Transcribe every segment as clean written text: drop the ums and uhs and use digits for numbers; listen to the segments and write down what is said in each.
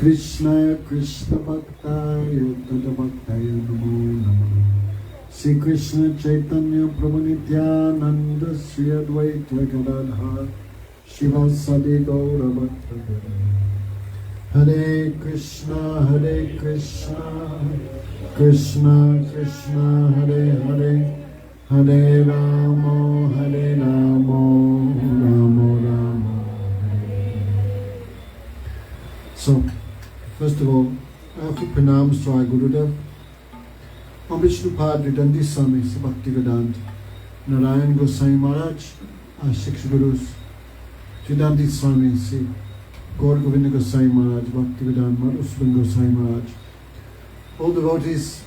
Krishnaya Krishna Bhaktaya Tada Bhaktaya Namo Namo Sri Krishna Chaitanya Prabhu Nityananda Sri Advaita Gadadhar Shiva Sadi Gaura Bhaktavara Hare Krishna Krishna Krishna Hare Hare Hare Rama Rama Rama Hare. So, first of all, I have to pranams to our Gurudev. On Vishnupad Ridandi Swami Bhakti Vedanta, Narayan Gosai Maharaj, our six Gurus, Ridandi Swami Sri Gaur Govinda Gosai Maharaj, Bhakti Vedanta Madhusudan Gosai Maharaj, all devotees,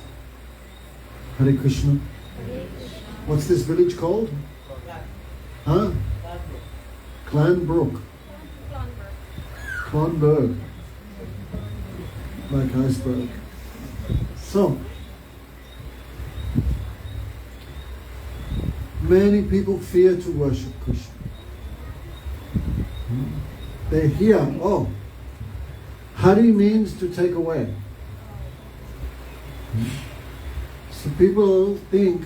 Hare Krishna. What's this village called? Huh? Clanbrook. Clonberg. Like iceberg. So, many people fear to worship Krishna. They hear, oh, Hari means to take away. So people think,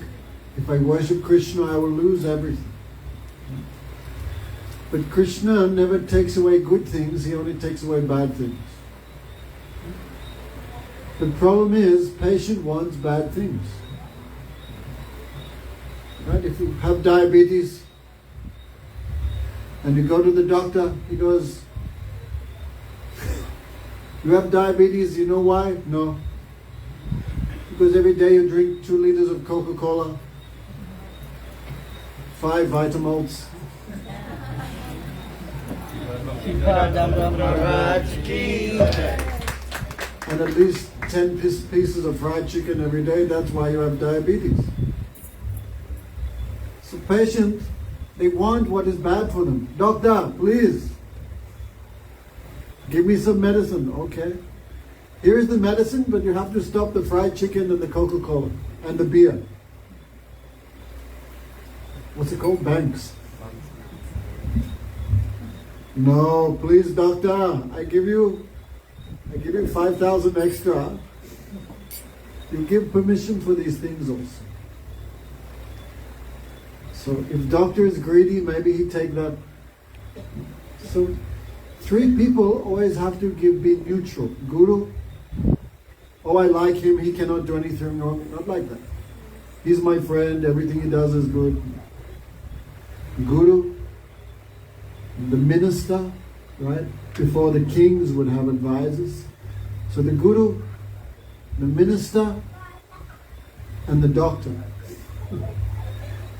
if I worship Krishna, I will lose everything. But Krishna never takes away good things, he only takes away bad things. The problem is, patient wants bad things. Right? If you have diabetes and you go to the doctor, he goes, you have diabetes, you know why? No. Because every day you drink 2 liters of Coca-Cola, 5 Vitamals. And at least 10 pieces of fried chicken every day, that's why you have diabetes. So patients, they want what is bad for them. Doctor, please, give me some medicine. Okay. Here is the medicine, but you have to stop the fried chicken and the Coca-Cola and the beer. What's it called? Banks. No, please, doctor, I give you 5,000 extra. You give permission for these things also. So if doctor is greedy, maybe he take that. So 3 people always have to be neutral. Guru, oh, I like him, he cannot do anything wrong. Not like that. He's my friend, everything he does is good. Guru, the minister, right? Before the kings would have advisors. So the Guru, the minister, and the doctor.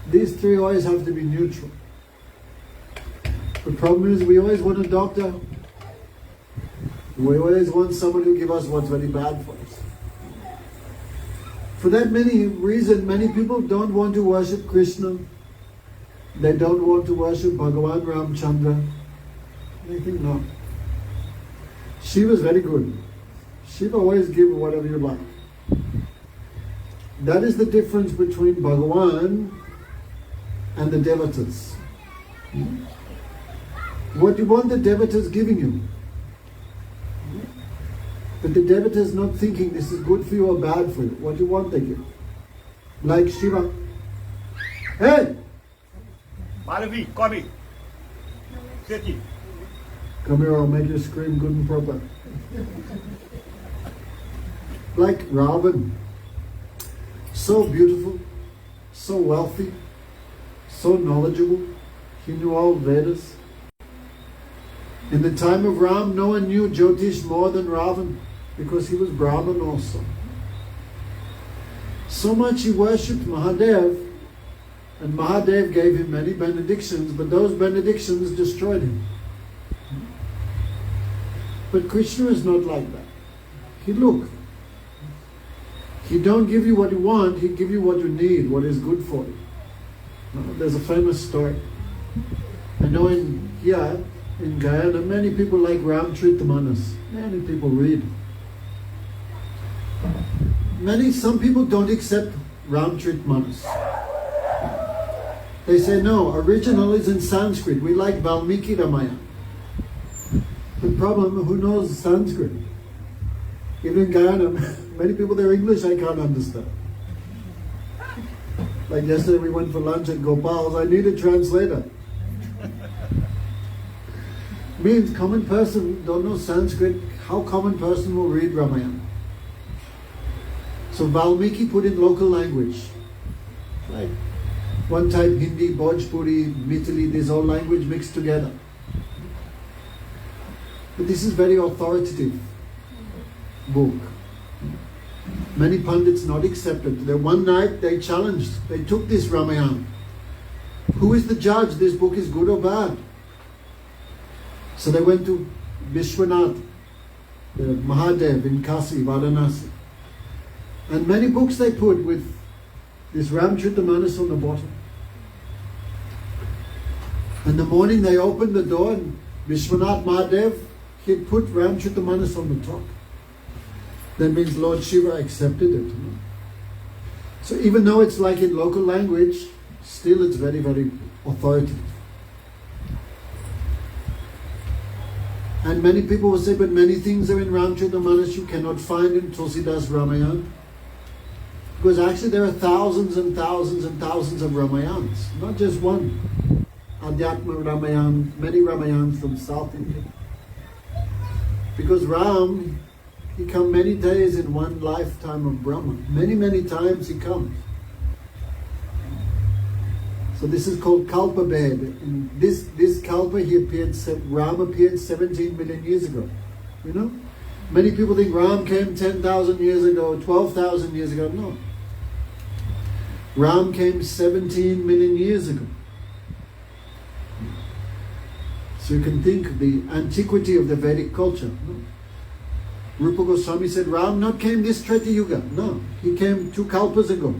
These 3 always have to be neutral. The problem is we always want a doctor. We always want someone who gives us what's very bad for us. For that reason, many people don't want to worship Krishna. They don't want to worship Bhagavan Ramchandra. They think, no. Shiva is very good. Shiva always gives whatever you like. That is the difference between Bhagavan and the devatas. What you want the devatas giving you. But the devata is not thinking this is good for you or bad for you. What you want they give. Like Shiva. Hey! Malavi, come here. Come here, I'll make you scream good and proper. Like Ravan. So beautiful, so wealthy, so knowledgeable. He knew all Vedas. In the time of Ram, no one knew Jyotish more than Ravan because he was Brahman also. So much he worshipped Mahadev, and Mahadev gave him many benedictions, but those benedictions destroyed him. But Krishna is not like that. He don't give you what you want, he give you what you need, what is good for you. There's a famous story. I know here in Guyana, many people like Ramcharitamanas. Many people read. Some people don't accept Ramcharitamanas. They say, no, original is in Sanskrit. We like Valmiki Ramayana. The problem, who knows Sanskrit? Even in Guyana, many people there English I can't understand. Like yesterday we went for lunch at Gopal's, I need a translator. Means common person don't know Sanskrit, how common person will read Ramayana? So Valmiki put in local language. Like one type Hindi, Bhojpuri, Mithili, this all language mixed together. But this is very authoritative book. Many pundits not accepted. Then one night they challenged, they took this Ramayana. Who is the judge? This book is good or bad? So they went to Vishwanath, the Mahadev in Kasi, Varanasi. And many books they put with this Ramcharitamanas on the bottom. In the morning they opened the door and Vishwanath Mahadev, he had put Ramcharitamanas on the top. That means Lord Shiva accepted it. You know? So even though it's like in local language, still it's very, very authoritative. And many people will say, but many things are in Ramcharitamanas you cannot find in Tulsidas Ramayana. Because actually there are thousands and thousands and thousands of Ramayans, not just one. Adhyatma Ramayana, many Ramayans from South India. Because Ram, he comes many days in one lifetime of Brahma. Many, many times he comes. So this is called Kalpa Bhed. In this Kalpa Ram appeared 17 million years ago. You know? Many people think Ram came 10,000 years ago, 12,000 years ago. No. Ram came 17 million years ago. So you can think of the antiquity of the Vedic culture. No? Rupa Goswami said, Ram not came this Treta Yuga. No, he came 2 kalpas ago.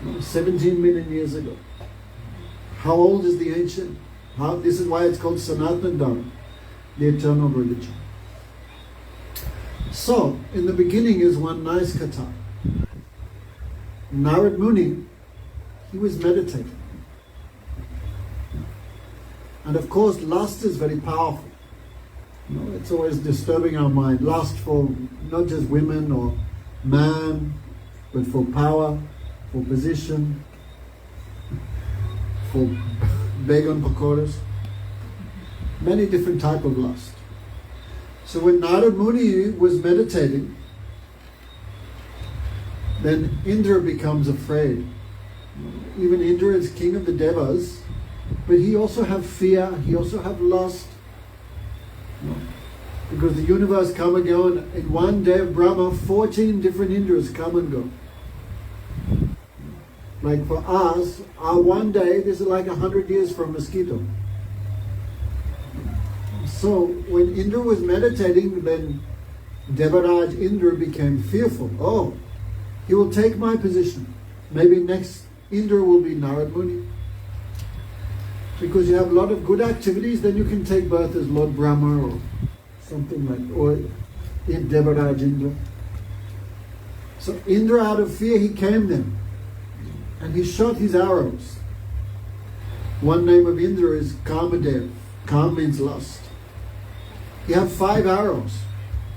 No, 17 million years ago. How old is the ancient? This is why it's called Sanatana Dharma, the eternal religion. So, in the beginning is one nice katha. Narad Muni, he was meditating. And of course, lust is very powerful. You know, it's always disturbing our mind. Lust for not just women or man, but for power, for position, for begon pakoras. Many different type of lust. So when Narad Muni was meditating, then Indra becomes afraid. Even Indra is king of the Devas, but he also have fear, he also have lust. Because the universe come and go, and in one day of Brahma, 14 different Indras come and go. Like for us, our one day, this is like 100 years for a mosquito. So when Indra was meditating, then Devaraj Indra became fearful. Oh, he will take my position. Maybe next Indra will be Narad Muni. Because you have a lot of good activities, then you can take birth as Lord Brahma or something like, or in Devaraj Indra. So Indra, out of fear, he came then. And he shot his arrows. One name of Indra is Kamadev. Kam means lust. He had 5 arrows.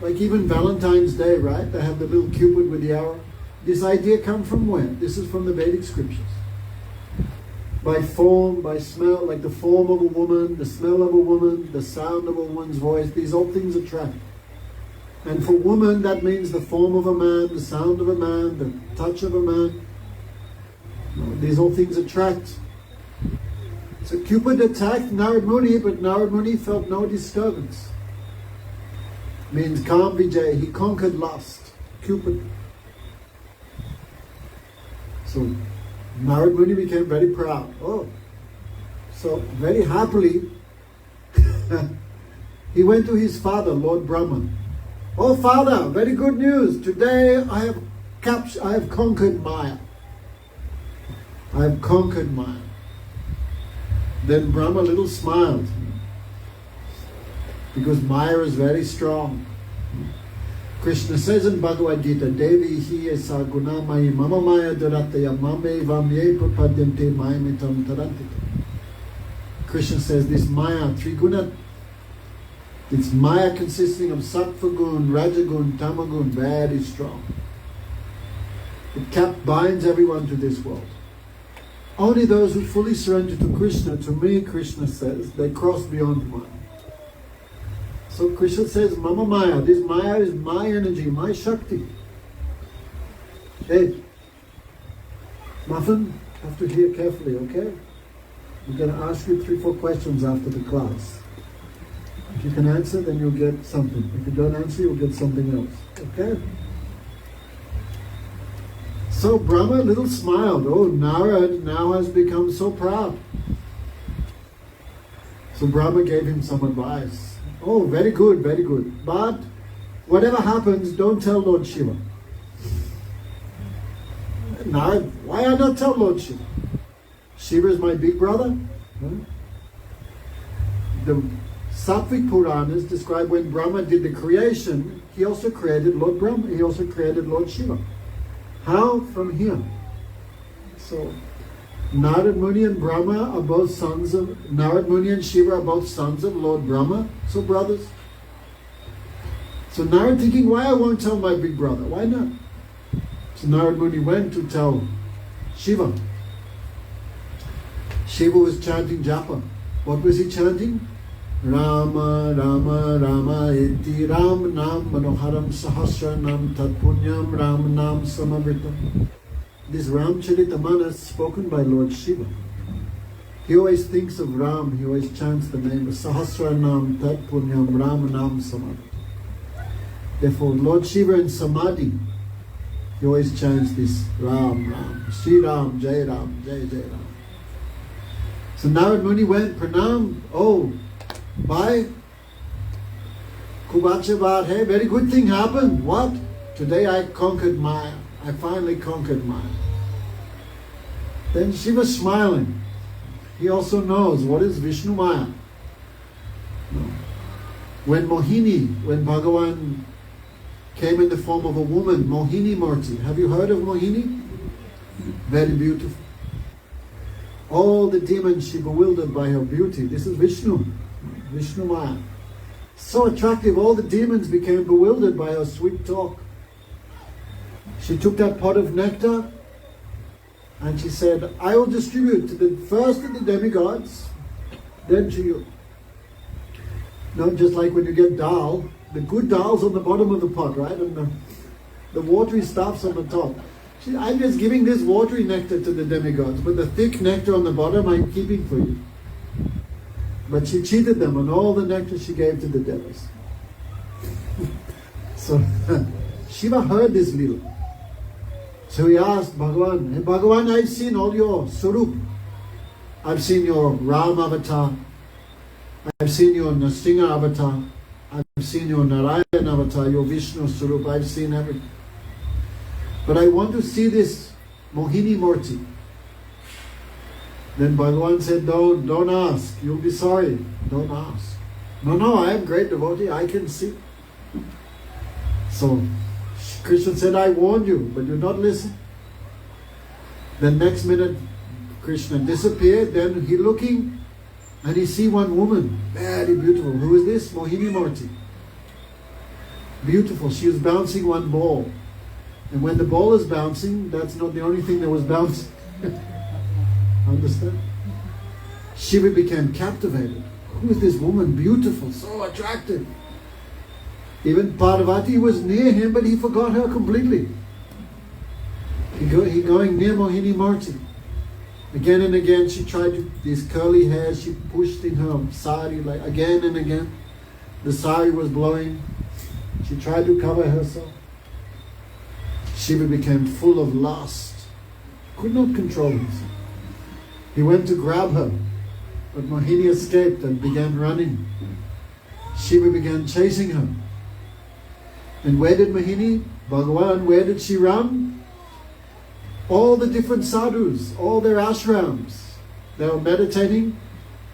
Like even Valentine's Day, right? They have the little cupid with the arrow. This idea comes from where? This is from the Vedic scriptures. By form, by smell, like the form of a woman, the smell of a woman, the sound of a woman's voice, these all things attract. And for woman, that means the form of a man, the sound of a man, the touch of a man. These all things attract. So Cupid attacked Narad Muni, but Narad Muni felt no disturbance. Means Kam Vijay, he conquered lust. Cupid. So Narad Muni became very proud. Oh, so very happily, he went to his father, Lord Brahman. Oh, father, very good news. Today I have conquered Maya. I have conquered Maya. Then Brahma little smiled, because Maya is very strong. Krishna says in Bhagavad Gita, Devi hi esa gunamayi mama maya durataya mame vamye prapadyante mayamitam tarantita. Krishna says this Maya, Triguna, It's Maya consisting of Sattva gun, Rajagun, Tamagun, very strong. It binds everyone to this world. Only those who fully surrender to Krishna, to me, Krishna says, they cross beyond Maya. So Krishna says, Mama Maya, this Maya is my energy, my Shakti. Hey, Muffin, you have to hear carefully, okay? I'm going to ask you 3-4 questions after the class. If you can answer, then you'll get something. If you don't answer, you'll get something else, okay? So Brahma little smiled. Oh, Narad now has become so proud. So Brahma gave him some advice. Oh, very good, very good. But whatever happens, don't tell Lord Shiva. Narad, why I not tell Lord Shiva? Shiva is my big brother. Huh? The Sattvic Puranas describe when Brahma did the creation, he also created Lord Brahma, he also created Lord Shiva. How? From here. So, Narad Muni and Brahma are both sons of, Narad Muni and Shiva are both sons of Lord Brahma, so brothers. So Narad thinking, why I won't tell my big brother? Why not? So Narad Muni went to tell Shiva. Shiva was chanting japa. What was he chanting? Rama, Rama, Rama, iti Ram Nam Manoharam Sahasra Nam Tat Punyam Ram Nam Samavritam. This Ramcharitamana is spoken by Lord Shiva. He always thinks of Ram, he always chants the name of Sahasra Nam Tat Punyam Ram Nam Samavritam. Therefore, Lord Shiva in Samadhi, he always chants this Ram, Ram, Sri Ram, Jai Ram, Jai Jai Ram. So Narad Muni went, Pranam, oh, bye. Kubachavad, hey, very good thing happened. What? Today I conquered Maya. I finally conquered Maya. Then Shiva smiling. He also knows what is Vishnu Maya. No. When Mohini, when Bhagavan came in the form of a woman, Mohini Murti. Have you heard of Mohini? Very beautiful. All the demons she bewildered by her beauty. This is Vishnu. Vishnu Maya. So attractive, all the demons became bewildered by her sweet talk. She took that pot of nectar and she said, I will distribute to the first of the demigods, then to you. No, just like when you get dal, the good dal's on the bottom of the pot, right? And the watery stuff's on the top. I'm just giving this watery nectar to the demigods, but the thick nectar on the bottom I'm keeping for you. But she cheated them on all the nectar she gave to the devas. So Shiva heard this little. So he asked Bhagavan, hey Bhagavan, I've seen all your Surup. I've seen your Ram avatar. I've seen your Nrsimha avatar. I've seen your Narayan avatar, your Vishnu Surup. I've seen everything. But I want to see this Mohini Murti. Then Bhagavan said, don't ask. You'll be sorry. Don't ask. No, I am great devotee. I can see. So Krishna said, I warned you, but you not listen. Then next minute, Krishna disappeared. Then he looking, and he see one woman, very beautiful. Who is this? Mohini Murti. Beautiful. She was bouncing one ball. And when the ball is bouncing, that's not the only thing that was bouncing. Understand? Shiva became captivated. Who is this woman? Beautiful, so attractive. Even Parvati was near him, but he forgot her completely. He going near Mohini Murti. Again and again, she tried to, these curly hairs, she pushed in her sari, like again and again. The sari was blowing. She tried to cover herself. Shiva became full of lust, could not control himself. He went to grab her, but Mohini escaped and began running. Shiva began chasing her. And where did Mohini, Bhagavan, where did she run? All the different sadhus, all their ashrams, they were meditating.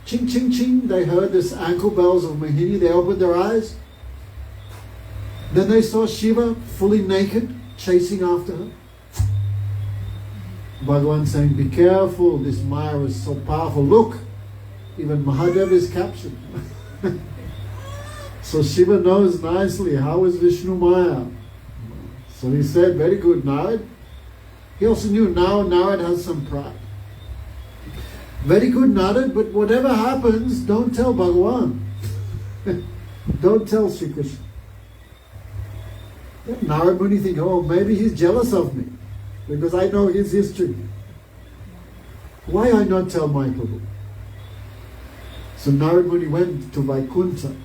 Ching, ching, ching, they heard this ankle bells of Mohini. They opened their eyes. Then they saw Shiva fully naked, chasing after her. Bhagavan saying, be careful, this Maya is so powerful. Look, even Mahadev is captured. So Shiva knows nicely how is Vishnu Maya. So he said, very good, Narad. He also knew now Narad has some pride. Very good, Narad, but whatever happens, don't tell Bhagavan. Don't tell Sri Krishna. Narad Muni think, oh, maybe he's jealous of me because I know his history. Why I not tell my Prabhu? So Narad Muni went to Vaikuntha.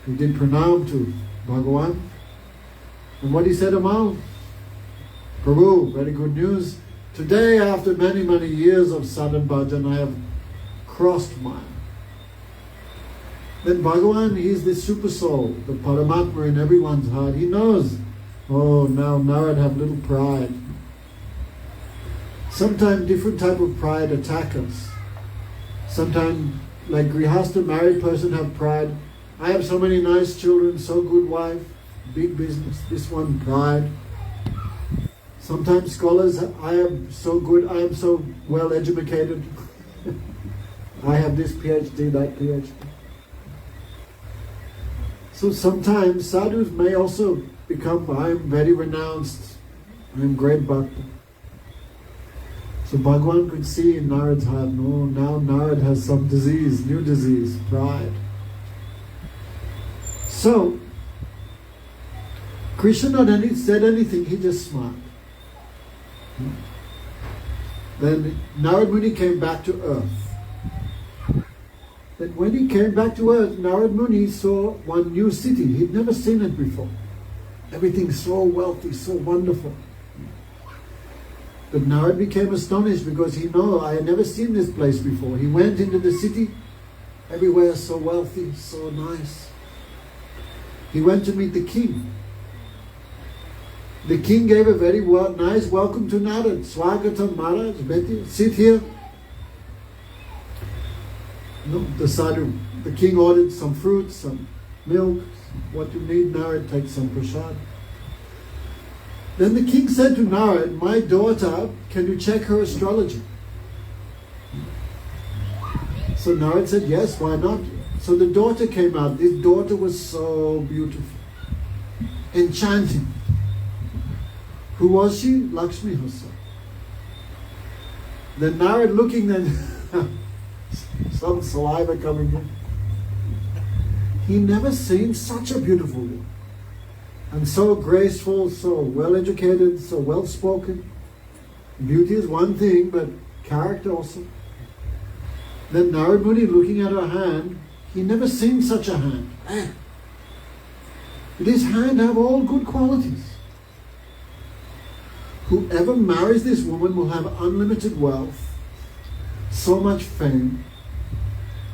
He did pranam to Bhagavan. And what he said about Prabhu, very good news. Today, after many, many years of sadhan bhajan, I have crossed mine. Then Bhagavan, he is the super soul, the Paramatma in everyone's heart. He knows, oh, now Narad have little pride. Sometimes different type of pride attack us. Sometimes, like Grihastha, married person have pride. I have so many nice children, so good wife, big business. This one, pride. Sometimes scholars, I am so good, I am so well educated. I have this PhD, that PhD. So sometimes sadhus may also become, I am very renounced, I am great bhakta. So Bhagavan could see in Narad's heart, no, now Narad has some disease, new disease, pride. So, Krishna not said anything, he just smiled. Then Narad Muni came back to earth. Then when he came back to earth, Narad Muni saw one new city. He'd never seen it before. Everything so wealthy, so wonderful. But Narad became astonished because he knew, I had never seen this place before. He went into the city, everywhere so wealthy, so nice. He went to meet the king. The king gave a very nice welcome to Narad. Swagatam Maharaj, Beti, sit here. No, the sadhu, the king ordered some fruits, some milk, what you need, Narad, take some prasad. Then the king said to Narad, my daughter, can you check her astrology? So Narad said, yes, why not? So the daughter came out. This daughter was so beautiful, enchanting. Who was she? Lakshmi herself. Then Narad looking, then some saliva coming in. He never seen such a beautiful woman. And so graceful, so well educated, so well spoken. Beauty is one thing, but character also. Then Narad Muni looking at her hand, he never seen such a hand. This hand have all good qualities. Whoever marries this woman will have unlimited wealth, so much fame.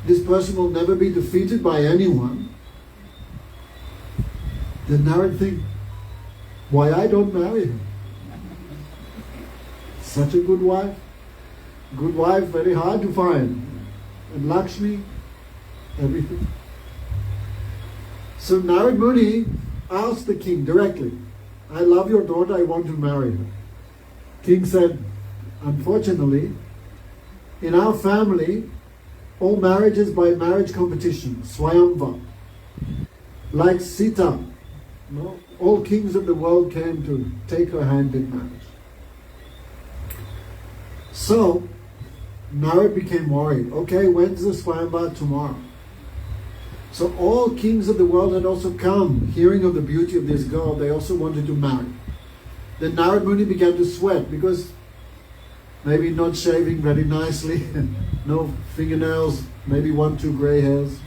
This person will never be defeated by anyone. Then Narad think, why I don't marry her? Such a good wife. Good wife, very hard to find. And Lakshmi, everything. So Narad Muni asked the king directly, I love your daughter, I want to marry her. King said, unfortunately, in our family, all marriages by marriage competition, Swayamva. Like Sita, no? All kings of the world came to take her hand in marriage. So, Narad became worried. Okay, when's the Swayamva? Tomorrow. So all kings of the world had also come, hearing of the beauty of this girl, they also wanted to marry. Then Narad Muni began to sweat because maybe not shaving very nicely, no fingernails, maybe 1-2 gray hairs.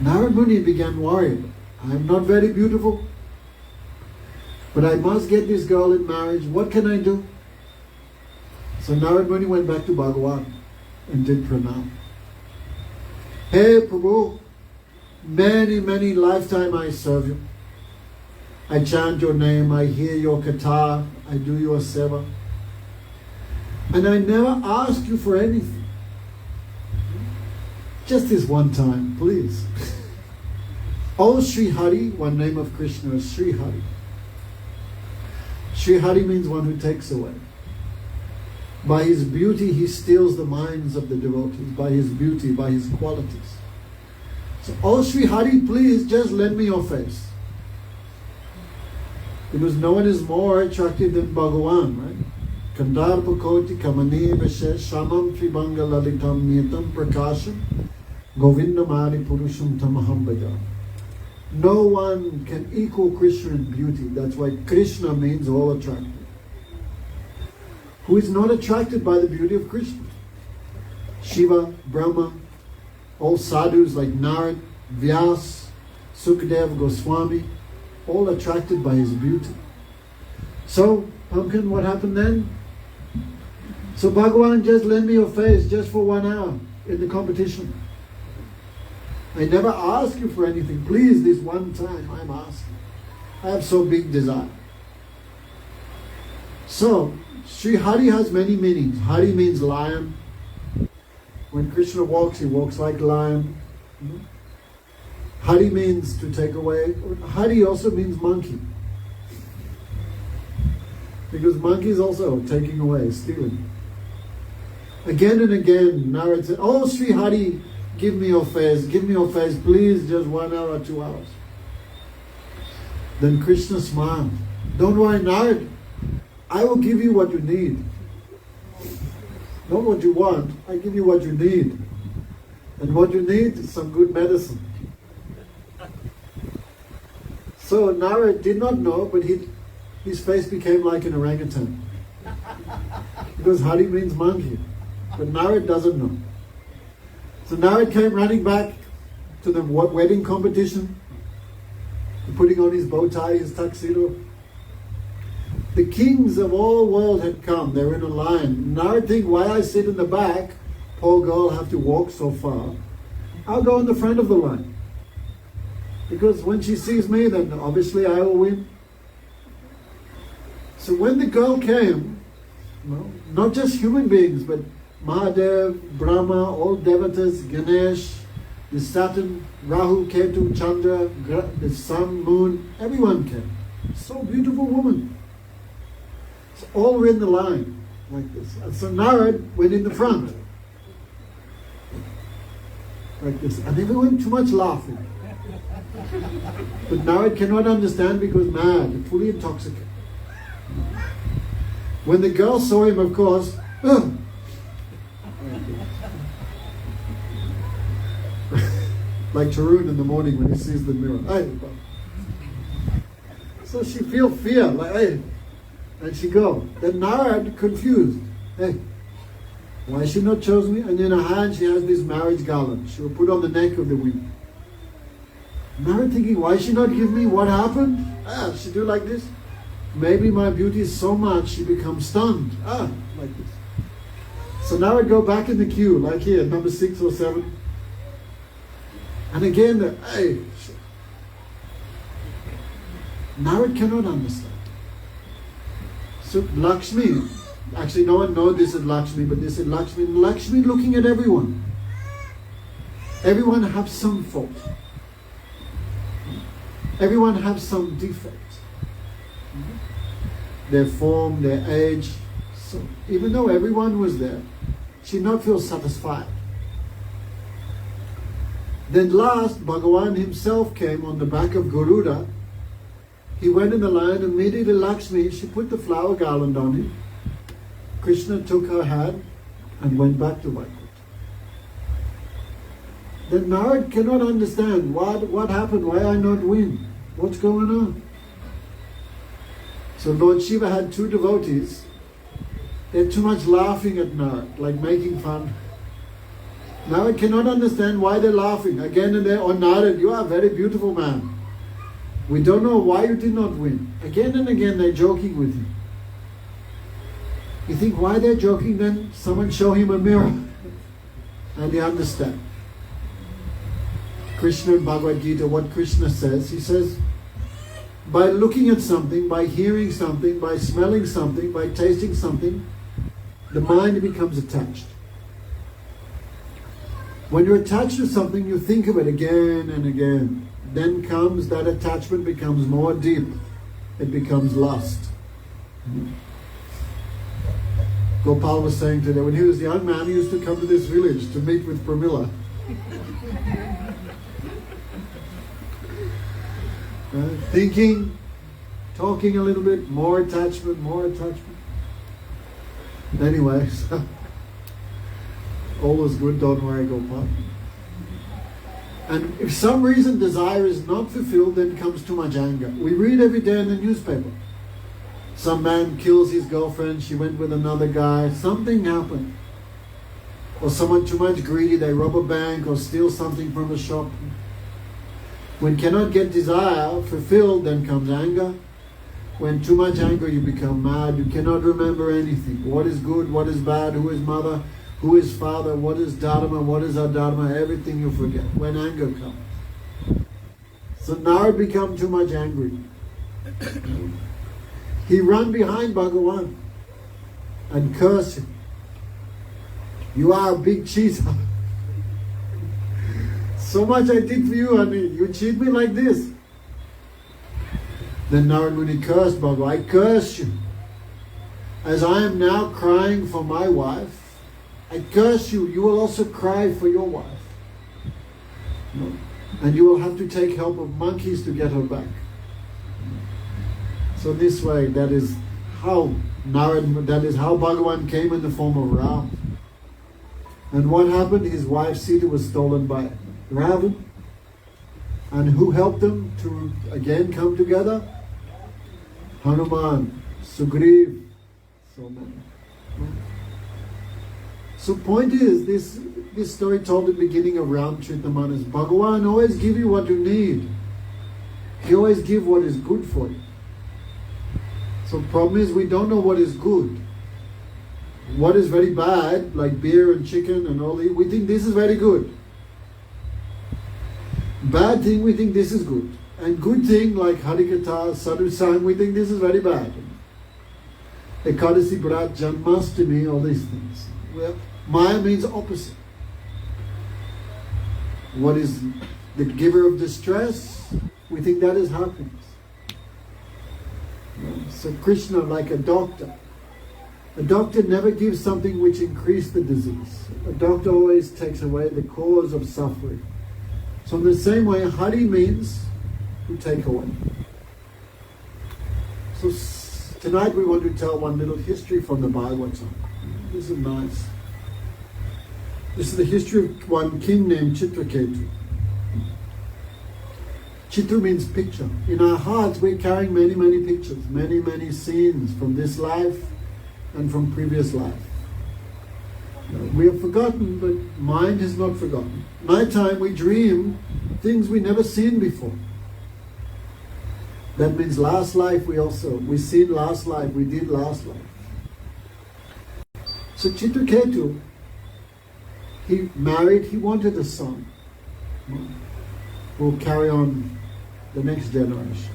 Narad Muni began worrying. I am not very beautiful, but I must get this girl in marriage. What can I do? So Narad Muni went back to Bhagavan and did pranam. Hey Prabhu, many, many lifetime I serve you. I chant your name, I hear your katha, I do your seva. And I never ask you for anything. Just this one time, please. Oh Sri Hari, one name of Krishna is Sri Hari. Sri Hari means one who takes away. By his beauty, he steals the minds of the devotees. By his beauty, by his qualities. So, oh Sri Hari, please just lend me your face. Because no one is more attractive than Bhagavan, right? Kandarpa koti kamani vishesh shamam tribanga lalitam niyatam prakasham govindamari purusham tamaham bhajam. No one can equal Krishna in beauty. That's why Krishna means all attractive. Who is not attracted by the beauty of Krishna? Shiva, Brahma, all sadhus like Narad, Vyas, Sukadev, Goswami, all attracted by his beauty. So, Pumpkin, what happened then? So Bhagavan, just lend me your face just for 1 hour in the competition. I never ask you for anything. Please, this one time I'm asking. I have so big desire. So, Sri Hari has many meanings. Hari means lion. When Krishna walks, he walks like a lion. Hari means to take away. Hari also means monkey. Because monkey is also taking away, stealing. Again and again, Narad said, oh Sri Hari, give me your face, please, just 1 hour or 2 hours. Then Krishna smiled. Don't worry, Narad, I will give you what you need. Not what you want, I give you what you need. And what you need is some good medicine. So Narad did not know, but his face became like an orangutan. Because Hari means monkey. But Narad doesn't know. So Narad came running back to the wedding competition, putting on his bow tie, his tuxedo. The kings of all world had come. They were in a line. Narad think, why I sit in the back? Poor girl have to walk so far. I'll go in the front of the line. Because when she sees me, then obviously I will win. So when the girl came, not just human beings, but Mahadev, Brahma, all devatas, Ganesh, the Saturn, Rahu, Ketu, Chandra, the sun, moon, everyone came. So beautiful woman. So all were in the line like this. And so Narad went in the front. Like this. And everyone too much laughing. But Narad cannot understand because mad, fully intoxicated. When the girl saw him, of course, like Tarun in the morning when he sees the mirror. So she feel fear, like, hey, and she go. Then Narad confused. Hey, why she not chose me? And in her hand she has this marriage garland. She will put on the neck of the women. Narad thinking, why she not give me? What happened? She do like this. Maybe my beauty is so much she becomes stunned. Like this. So now I go back in the queue, like here, number 6 or 7. And again, Narad cannot understand. So Lakshmi, actually no one knows this is Lakshmi, but they said Lakshmi looking at everyone. Everyone has some fault. Everyone has some defect. Their form, their age. So even though everyone was there, she did not feel satisfied. Then last, Bhagavan himself came on the back of Garuda. He went in the line, immediately Lakshmi, she put the flower garland on him. Krishna took her hand and went back to Vaikuntha. Then Narad cannot understand what happened, why I not win, what's going on. So Lord Shiva had 2 devotees. They're too much laughing at Narad, like making fun. Narad cannot understand why they're laughing. Again and again, oh Narad, you are a very beautiful man. We don't know why you did not win. Again and again they're joking with him. You think why they're joking then? Someone show him a mirror. And he understands. Krishna in Bhagavad Gita, what Krishna says, he says, by looking at something, by hearing something, by smelling something, by tasting something, the mind becomes attached. When you're attached to something, you think of it again and again. Then comes that attachment becomes more deep. It becomes lust. Gopal was saying today, when he was a young man, he used to come to this village to meet with Pramila. Thinking, talking a little bit, more attachment, more attachment. Anyway, so all is good, don't worry, Gopal. And if some reason desire is not fulfilled, then comes too much anger. We read every day in the newspaper. Some man kills his girlfriend, she went with another guy, something happened. Or someone too much greedy, they rob a bank or steal something from a shop. When cannot get desire fulfilled, then comes anger. When too much anger, you become mad. You cannot remember anything. What is good, what is bad, who is mother, who is father, what is dharma, what is adharma, everything you forget when anger comes. So Narad become too much angry. He run behind Bhagavan and curse him. You are a big cheater. So much I did for you, honey. You cheat me like this. Then Narad Muni cursed Bhagavan. I curse you. As I am now crying for my wife, I curse you. You will also cry for your wife. No. And you will have to take help of monkeys to get her back. So this way, that is how Bhagavan came in the form of Ram. And what happened? His wife Sita was stolen by Ravan. And who helped them to again come together? Hanuman, Sugriv, so many. So point is, this story told at the beginning of Ramcharitamanas, Bhagavan always give you what you need. He always give what is good for you. So problem is, we don't know what is good. What is very bad, like beer and chicken and all that, we think this is very good. Bad thing, we think this is good. And good thing, like Harikatha, Sadhu Sang, we think this is very bad. Ekadasi, Brat, Janmashtami, all these things. Well, Maya means opposite. What is the giver of distress? We think that is happiness. So Krishna, like a doctor never gives something which increases the disease. A doctor always takes away the cause of suffering. So in the same way, Hari means to take away. So tonight we want to tell one little history from the Bhagavatam. This is nice. This is the history of one king named Chitraketu. Chitra means picture. In our hearts we're carrying many, many pictures, many, many scenes from this life and from previous life. We have forgotten, but mind has not forgotten. Nighttime we dream things we never seen before. That means last life we seen last life, we did last life. So Chitraketu, he married, he wanted a son who will carry on the next generation.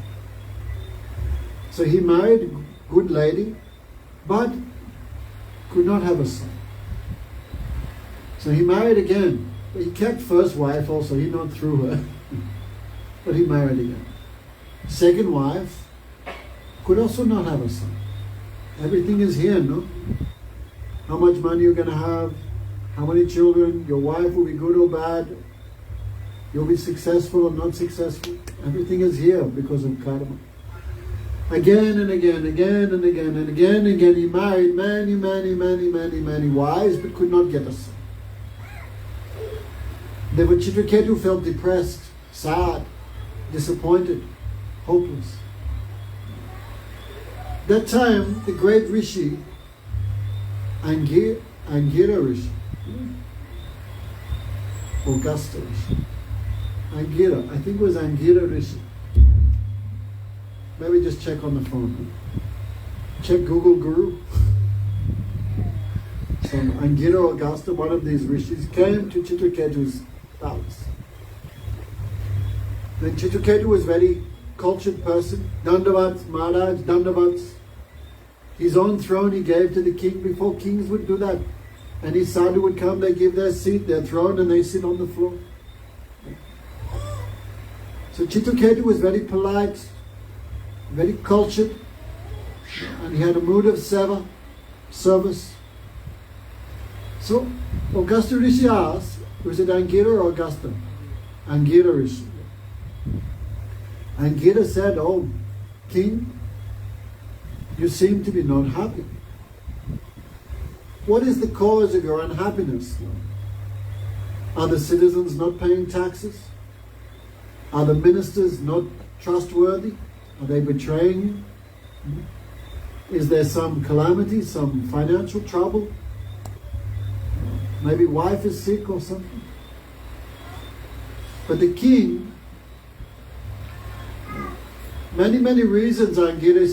So he married a good lady, but could not have a son. So he married again. He kept first wife also, he not threw her. But he married again. Second wife could also not have a son. Everything is here, no? How much money you're going to have, how many children, your wife will be good or bad, you'll be successful or not successful. Everything is here because of karma. Again and again, again and again and again and again, he married many wives, but could not get a son. Therefore Chitraketu felt depressed, sad, disappointed, hopeless. That time, the great Rishi, Angira Rishi, Augusta Rishi, Angira, I think it was Angira Rishi. Maybe just check on the phone. Check Google Guru. So Angira Augusta, one of these rishis, came to Chitraketu's palace. Then Chitraketu was a very cultured person. Dandavats, Maharaj, Dandavats. His own throne he gave to the king. Before kings would do that. And his sadhu would come, they give their seat, their throne, and they sit on the floor. So Chitraketu was very polite, very cultured, and he had a mood of service. So Augusta Rishi asked, was it Angira or Augusta? Angira Rishi. And Gita said, "Oh, king, you seem to be not happy. What is the cause of your unhappiness? Are the citizens not paying taxes? Are the ministers not trustworthy? Are they betraying you? Is there some calamity, some financial trouble? Maybe wife is sick or something?" But the king, many reasons are given.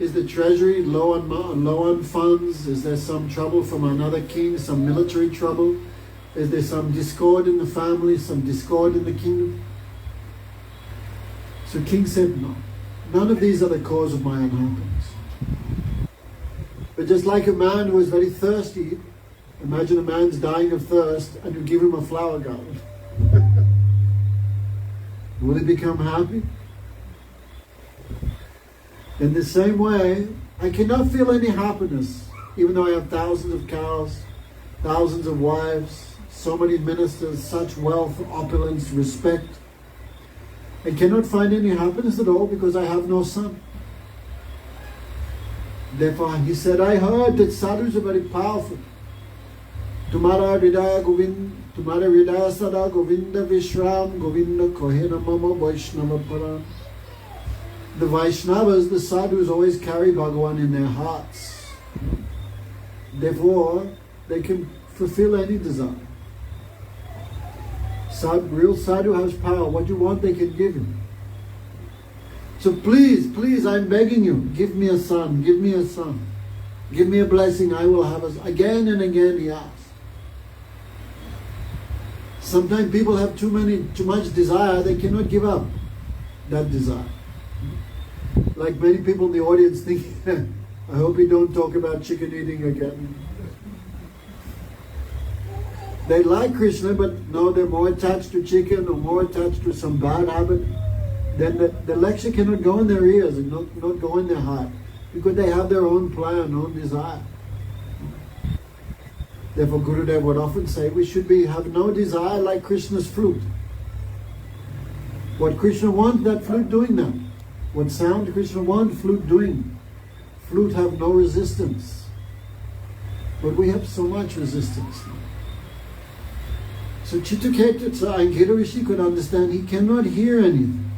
Is the treasury low on funds? Is there some trouble from another king, some military trouble? Is there some discord in the family, some discord in the kingdom? So king said, no, none of these are the cause of my unhappiness. But just like a man who is very thirsty, imagine a man's dying of thirst and you give him a flower garden. Will he become happy? In the same way, I cannot feel any happiness, even though I have thousands of cows, thousands of wives, so many ministers, such wealth, opulence, respect. I cannot find any happiness at all because I have no son. Therefore, he said, I heard that sadhus are very powerful. Tumhara hridaya sada Govinda Vishram, Govinda Kohena Mama Vaishnava Param. The Vaishnavas, the sadhus, always carry Bhagavan in their hearts. Therefore, they can fulfill any desire. Real sadhu has power. What you want, they can give you. So please, I'm begging you, give me a son, give me a son. Give me a blessing, I will have a son. Again and again he asks. Sometimes people have too much desire, they cannot give up that desire. Like many people in the audience think, I hope we don't talk about chicken eating again. They like Krishna, but no, they're more attached to chicken or more attached to some bad habit. Then the lecture cannot go in their ears and not go in their heart, because they have their own plan, own desire. Therefore, Gurudev would often say, we should have no desire like Krishna's flute. What Krishna wants, that flute doing that. What sound Krishna wants, flute doing. Flute have no resistance. But we have so much resistance. So Chitraketu and Gita Rishi could understand he cannot hear anything.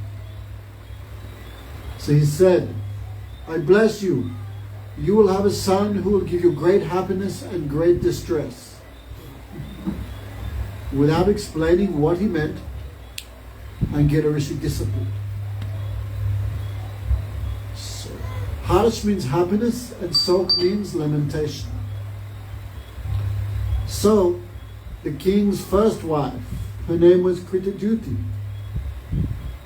So he said, I bless you. You will have a son who will give you great happiness and great distress. Without explaining what he meant, and Gita Rishi disappeared. So, Harsh means happiness and Sok means lamentation. So, the king's first wife, her name was Chitraketu.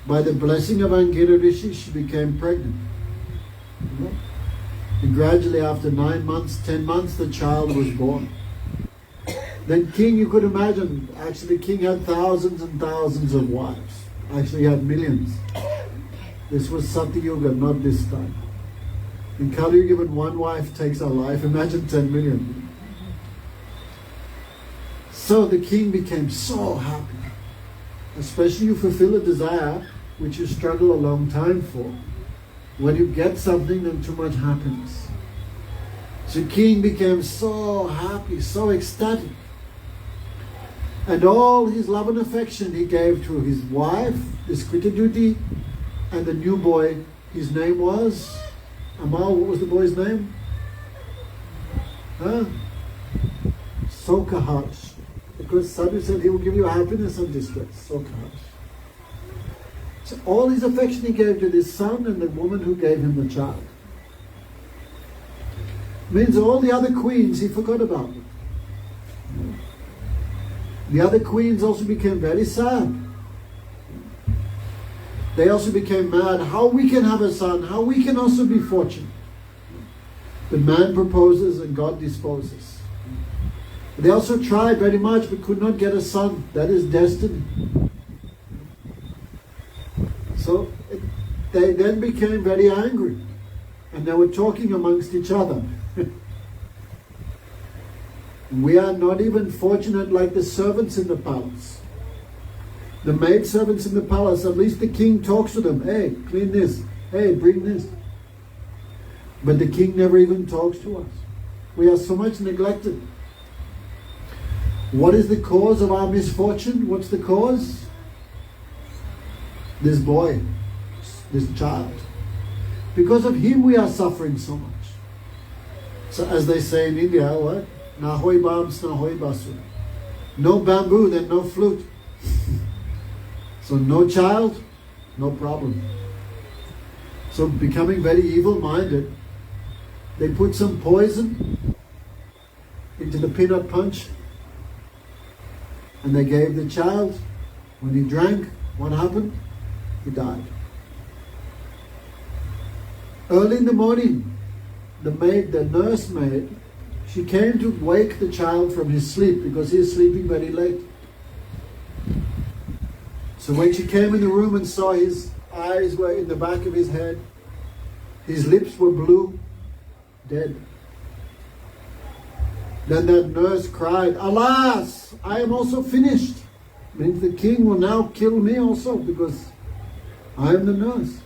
By the blessing of Angita Rishi, she became pregnant. And gradually after 9 months, 10 months, the child was born. Then king, you could imagine, actually the king had thousands and thousands of wives. Actually he had millions. This was Satyuga, not this time. In Kali Yuga, when one wife takes a life, imagine 10 million. So the king became so happy. Especially you fulfill a desire which you struggle a long time for. When you get something, then too much happiness. So king became so happy, so ecstatic. And all his love and affection he gave to his wife, this Chitraketu, and the new boy. His name was Amal. What was the boy's name? Sokaharsh. Because Sadhu said he will give you happiness and distress. Sokaharsh. So all his affection he gave to this son and the woman who gave him the child. Means all the other queens he forgot about them. The other queens also became very sad. They also became mad. How we can have a son, how we can also be fortunate. But man proposes and God disposes. They also tried very much but could not get a son. That is destiny. So they then became very angry. And they were talking amongst each other. We are not even fortunate like the servants in the palace. The maidservants in the palace, at least the king talks to them. Hey, clean this. Hey, bring this. But the king never even talks to us. We are so much neglected. What is the cause of our misfortune? What's the cause? This boy, this child. Because of him we are suffering so much. So as they say in India, what? Nahoy bams, nahoy basu. No bamboo, then no flute. So no child, no problem. So becoming very evil-minded, they put some poison into the peanut punch and they gave the child. When he drank, what happened? He died. Early in the morning, the nursemaid, she came to wake the child from his sleep because he is sleeping very late. So when she came in the room and saw his eyes were in the back of his head, his lips were blue, dead. Then that nurse cried, "Alas, I am also finished." Means the king will now kill me also because I am the nurse.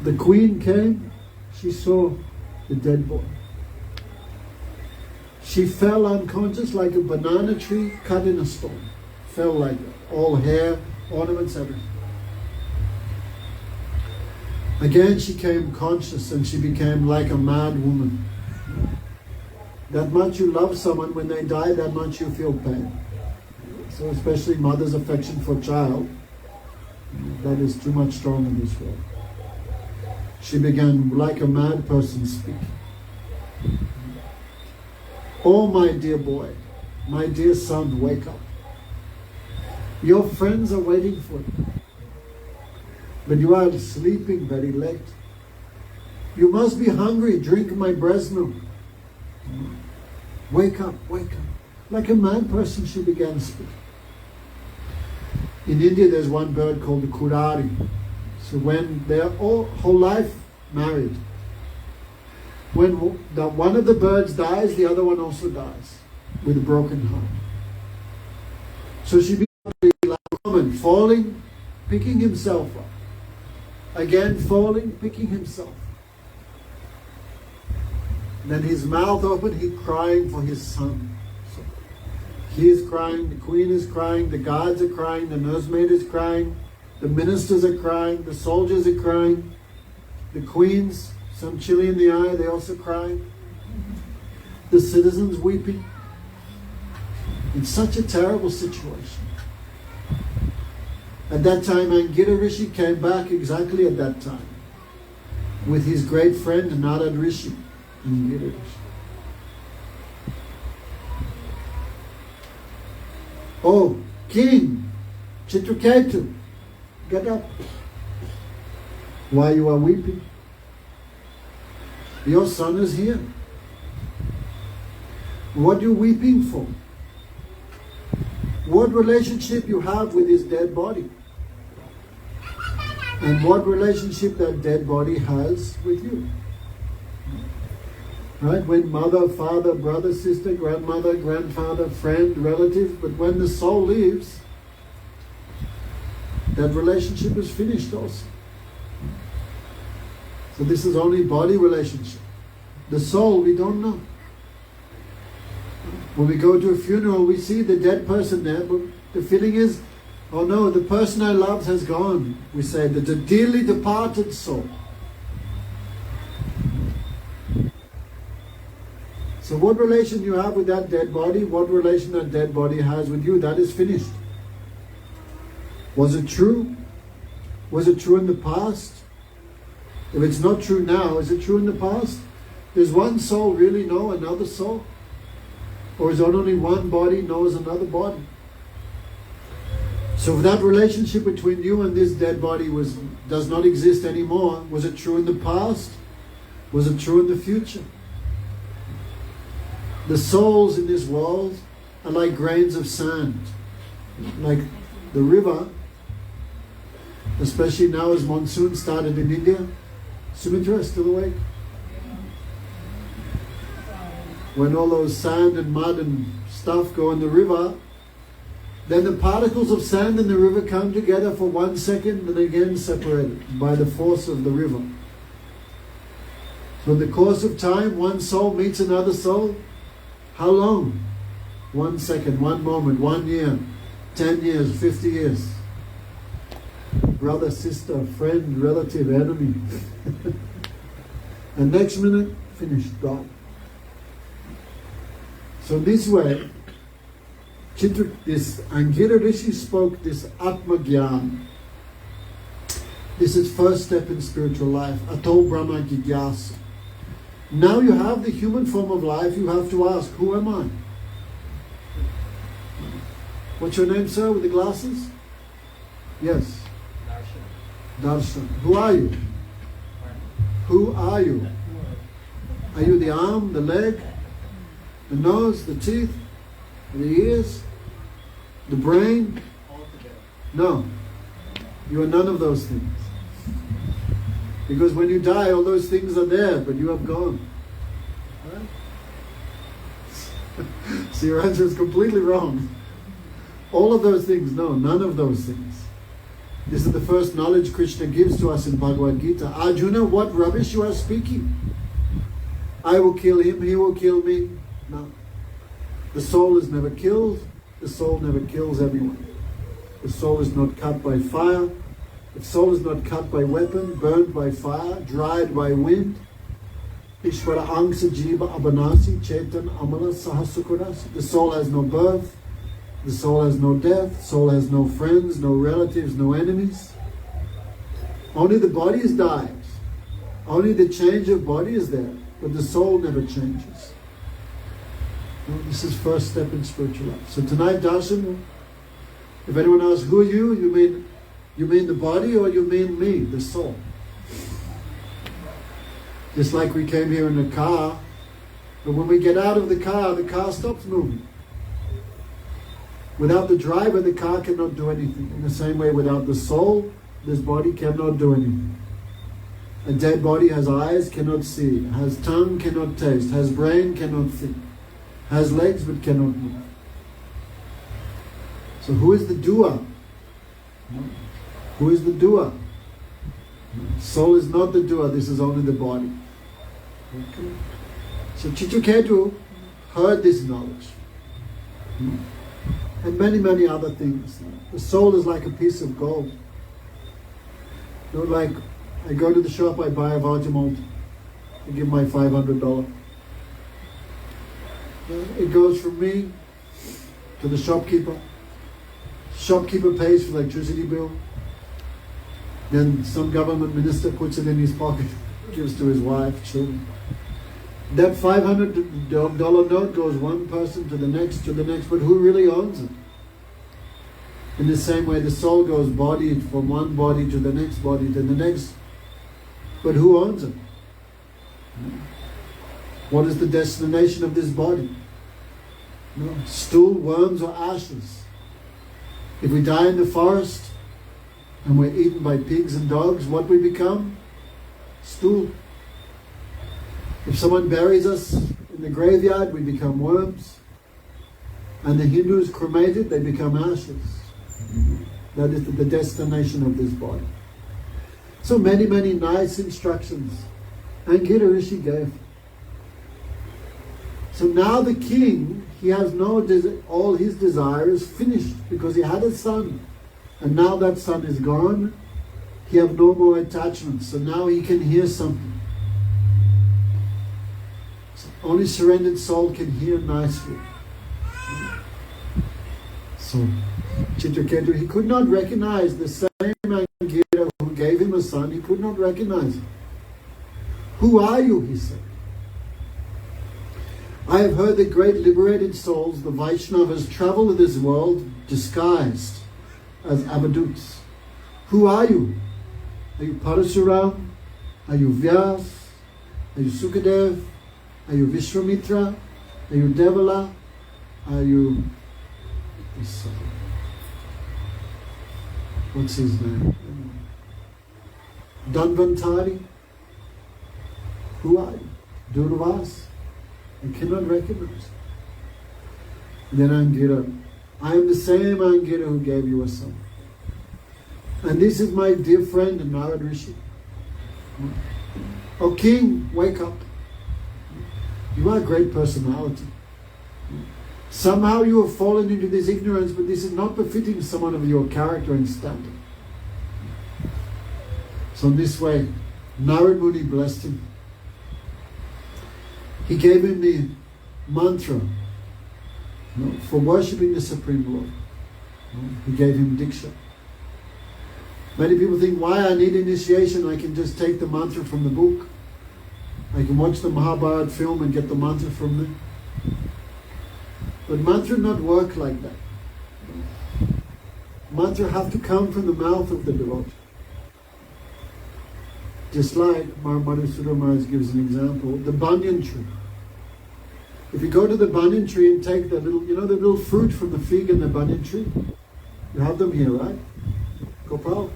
The queen came, she saw the dead boy. She fell unconscious like a banana tree cut in a stone. Fell like all hair, ornaments, everything. Again she came conscious and she became like a mad woman. That much you love someone, when they die, that much you feel pain. So especially mother's affection for child, that is too much strong in this world. She began like a mad person speaking. "Oh my dear boy, my dear son, wake up. Your friends are waiting for you. But you are sleeping very late. You must be hungry, drink my breast milk. Wake up, wake up." Like a mad person she began speaking. In India there's one bird called the kurari. So when they are all whole life married, when one of the birds dies, the other one also dies with a broken heart. So she began like a woman, falling, picking himself up. Again falling, picking himself. Then his mouth open, he crying for his son. So he is crying, the queen is crying, the guards are crying, the nursemaid is crying, the ministers are crying, the soldiers are crying, the queens, some chili in the eye, they also crying. The citizens weeping. It's such a terrible situation. At that time, Angira Rishi came back exactly at that time with his great friend Narad Rishi. Angira Rishi. "Oh, King Chitraketu, get up. Why you are weeping? Your son is here. What are you weeping for? What relationship you have with his dead body? And what relationship that dead body has with you?" Right? When mother, father, brother, sister, grandmother, grandfather, friend, relative, but when the soul leaves, that relationship is finished also. So this is only body relationship. The soul, we don't know. When we go to a funeral, we see the dead person there, but the feeling is, oh no, the person I loved has gone. We say, the dearly departed soul. So what relation you have with that dead body, what relation that dead body has with you, that is finished. Was it true? Was it true in the past? If it's not true now, is it true in the past? Does one soul really know another soul? Or is it only one body knows another body? So if that relationship between you and this dead body does not exist anymore, was it true in the past? Was it true in the future? The souls in this world are like grains of sand. Like the river, especially now as monsoon started in India. Sumitra is still awake? When all those sand and mud and stuff go in the river, Then the particles of sand in the river come together for 1 second and again separated by the force of the river. So in the course of time, one soul meets another soul. How long? 1 second, 1 moment, 1 year, 10 years, 50 years. Brother, sister, friend, relative, enemy. And next minute, finished, gone. So this way, this Angira Rishi spoke this Atma Gyan. This is first step in spiritual life. Ato Brahma Jigyasa. Now you have the human form of life, you have to ask, who am I? What's your name, sir, with the glasses? Yes. Darshan. Who are you? Who are you? Are you the arm, the leg, the nose, the teeth, the ears, the brain? No. You are none of those things. Because when you die, all those things are there, but you have gone. Right? So your answer is completely wrong. All of those things, no, none of those things. This is the first knowledge Krishna gives to us in Bhagavad Gita. Arjuna, what rubbish you are speaking. I will kill him, he will kill me. No. The soul is never killed. The soul never kills anyone. The soul is not cut by fire. The soul is not cut by weapon, burned by fire, dried by wind. Ishvara angsa jiva abanasi chetan amala sahasukurasi. The soul has no birth. The soul has no death. The soul has no friends, no relatives, no enemies. Only the body dies. Only the change of body is there. But the soul never changes. Well, this is first step in spiritual life. So tonight, Darshan, if anyone asks, who are you? You mean the body or you mean me, the soul? Just like we came here in a car, but when we get out of the car stops moving. Without the driver, the car cannot do anything. In the same way, without the soul, this body cannot do anything. A dead body has eyes, cannot see, has tongue, cannot taste, has brain, cannot think, has legs but cannot move. So who is the doer? Who is the doer? Soul is not the doer, this is only the body. Okay. So Chitraketu heard this knowledge. And many, many other things. The soul is like a piece of gold. Like I go to the shop, I buy a Vajamalt, I give my $500. It goes from me to the shopkeeper. Shopkeeper pays for the electricity bill. Then some government minister puts it in his pocket, gives to his wife, children. That $500 note goes one person to the next, but who really owns it? In the same way, the soul goes body from one body to the next body to the next, but who owns it? What is the destination of this body? No. Stool, worms or ashes. If we die in the forest and we're eaten by pigs and dogs, what we become? Stool. If someone buries us in the graveyard, we become worms. And the Hindus cremated, they become ashes. That is the destination of this body. So many, many nice instructions Angira Rishi gave. So now the king, he has all his desire is finished because he had a son. And now that son is gone, he have no more attachments. So now he can hear something. So only surrendered soul can hear nicely. So Chitraketu, he could not recognize the same Angira who gave him a son. He could not recognize him. Who are you? He said. I have heard that great liberated souls, the Vaishnavas, travel to this world disguised as avaduts. Who are you? Are you Parasuram? Are you Vyas? Are you Sukadev? Are you Vishwamitra? Are you Devala? Are you... what's his name? Dhanvantari? Who are you? Durvas? I cannot recognize. Then Angira I am the same Angira who gave you a son. And this is my dear friend Narad Rishi. Oh king, wake up. You are a great personality. Somehow you have fallen into this ignorance, but this is not befitting someone of your character and standard. So in this way, Narad Muni blessed him. He gave him the mantra for worshipping the Supreme Lord. He gave him Diksha. Many people think, why I need initiation? I can just take the mantra from the book. I can watch the Maharaj film and get the mantra from there. But mantra not work like that. Mantra have to come from the mouth of the devotee. Just like Madhusudana Maharaj gives an example, the banyan tree. If you go to the banyan tree and take the little, the little fruit from the fig and the banyan tree, you have them here, right? Gopal.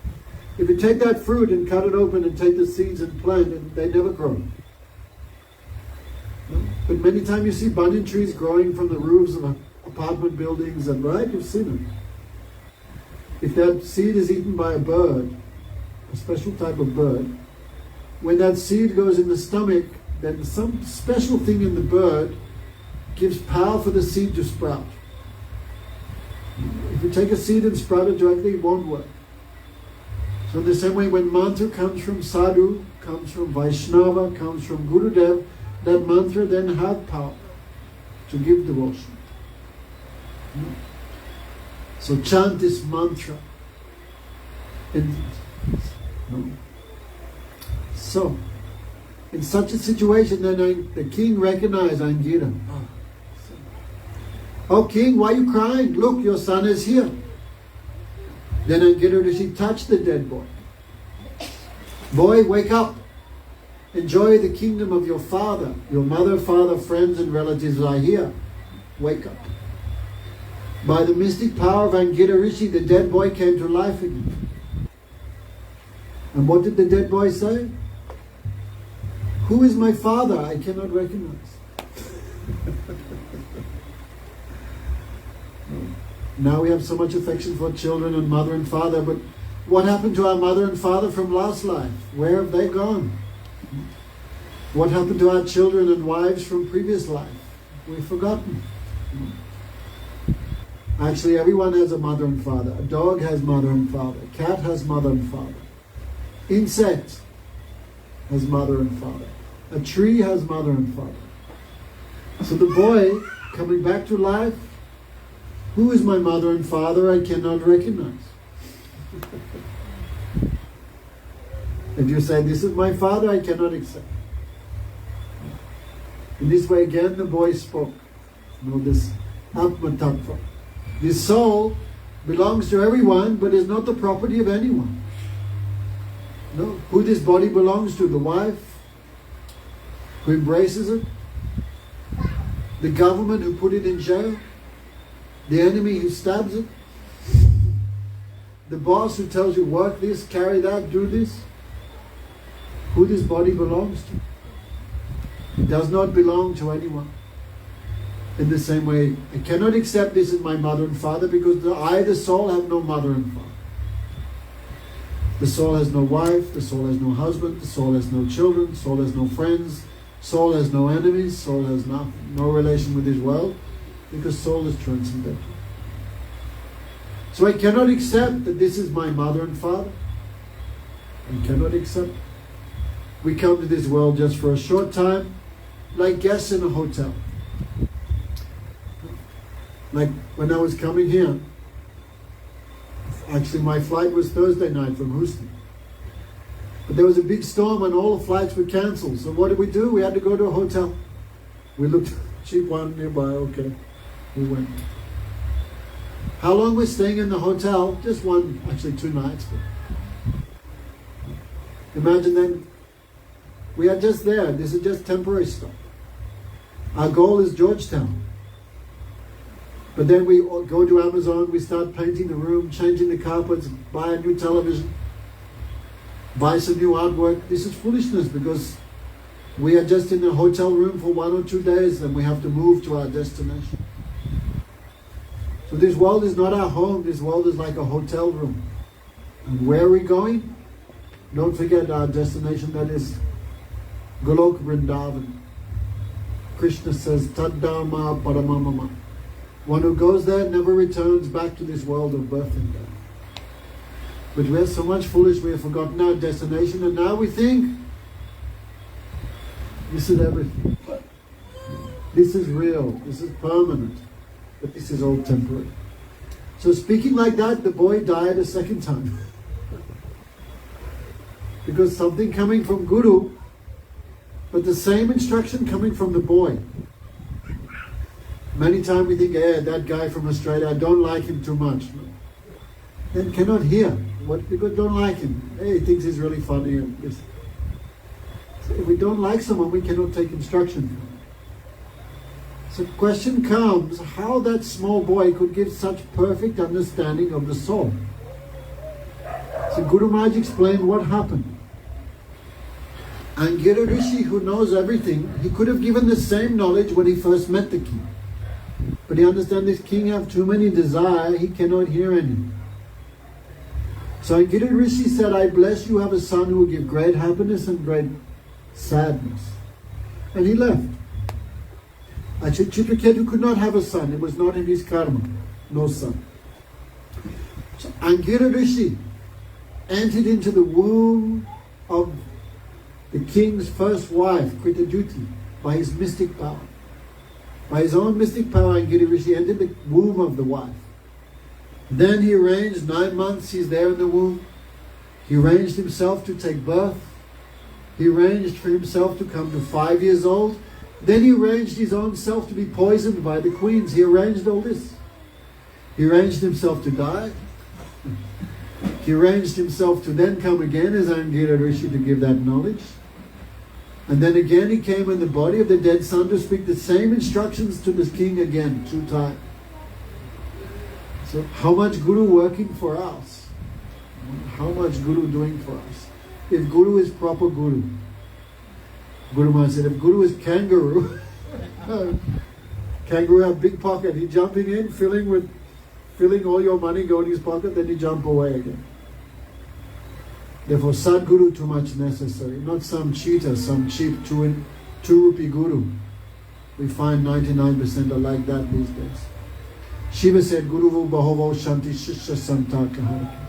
If you take that fruit and cut it open and take the seeds and plant it, they never grow. No? But many times you see banyan trees growing from the roofs of apartment buildings, and right, you've seen them. If that seed is eaten by a bird, a special type of bird, when that seed goes in the stomach, then some special thing in the bird gives power for the seed to sprout. If you take a seed and sprout it directly, it won't work. So in the same way, when mantra comes from sadhu, comes from Vaishnava, comes from Gurudev, that mantra then has power to give devotion. So chant this mantra. So, in such a situation, then the king recognized Angira. Oh king, why are you crying? Look, your son is here. Then Angira Rishi touched the dead boy. Boy, wake up. Enjoy the kingdom of your father. Your mother, father, friends and relatives are here. Wake up. By the mystic power of Angira Rishi, the dead boy came to life again. And what did the dead boy say? Who is my father? I cannot recognize. Now we have so much affection for children and mother and father, but what happened to our mother and father from last life? Where have they gone? What happened to our children and wives from previous life? We've forgotten. Actually, everyone has a mother and father. A dog has mother and father. A cat has mother and father. Insect has mother and father. A tree has mother and father. So the boy coming back to life, who is my mother and father? I cannot recognize. If you say, this is my father, I cannot accept. In this way again the boy spoke. This Atma Tattva. This soul belongs to everyone, but is not the property of anyone. No, who this body belongs to? The wife who embraces it, the government who put it in jail, the enemy who stabs it, the boss who tells you work this, carry that, do this. Who this body belongs to? It does not belong to anyone. In the same way, I cannot accept this as my mother and father because I, the soul, have no mother and father. The soul has no wife, the soul has no husband, the soul has no children, the soul has no friends, soul has no enemies, soul has no relation with this world, because soul is transcendental. So I cannot accept that this is my mother and father. I cannot accept. We come to this world just for a short time, like guests in a hotel. Like when I was coming here, actually my flight was Thursday night from Houston. But there was a big storm and all the flights were cancelled. So what did we do? We had to go to a hotel. We looked cheap one nearby, okay. We went. How long we're staying in the hotel? Just one, actually 2 nights. But imagine then, we are just there. This is just temporary stop. Our goal is Georgetown. But then we go to Amazon, we start painting the room, changing the carpets, buy a new television, buy some new artwork. This is foolishness because we are just in a hotel room for 1 or 2 days and we have to move to our destination. So So this world is not our home, this world is like a hotel room. And where are we going? Don't forget our destination, that is Golok Vrindavan. Krishna says, Taddharma Paramamama. One who goes there never returns back to this world of birth and death. But we're so much foolish, we have forgotten our destination, and now we think this is everything. This is real, this is permanent, but this is all temporary. So speaking like that, the boy died a second time. Because something coming from Guru, but the same instruction coming from the boy. Many times we think, that guy from Australia, I don't like him too much. Then cannot hear. What people don't like him. He thinks he's really funny. And this. So if we don't like someone, we cannot take instruction from him. So the question comes, how that small boy could give such perfect understanding of the soul. So Guru Maharaj explained what happened. And Gira Rishi, who knows everything, he could have given the same knowledge when he first met the king. But he understands this king have too many desire, he cannot hear any. So Gira Rishi said, I bless you have a son who will give great happiness and great sadness. And he left. Chitraketu could not have a son, it was not in his karma, no son. So Angira Rishi entered into the womb of the king's first wife, Kritajyuti, by his mystic power. By his own mystic power, Angira Rishi entered the womb of the wife. Then he arranged 9 months, he's there in the womb. He arranged himself to take birth. He arranged for himself to come to 5 years old. Then he arranged his own self to be poisoned by the queens. He arranged all this. He arranged himself to die. He arranged himself to then come again as Angira Rishi to give that knowledge. And then again he came in the body of the dead son to speak the same instructions to the king again, 2 times. So how much Guru working for us? How much Guru doing for us? If Guru is proper Guru. Guru Maharaj said, if Guru is kangaroo, kangaroo have big pocket, he jumping in, filling all your money, go in his pocket, then he jump away again. Therefore, Sadguru too much necessary, not some cheater, some cheap 2 rupee guru. We find 99% are like that these days. Shiva said, Guru Bahovo Shanti Shishya Santa Kahara.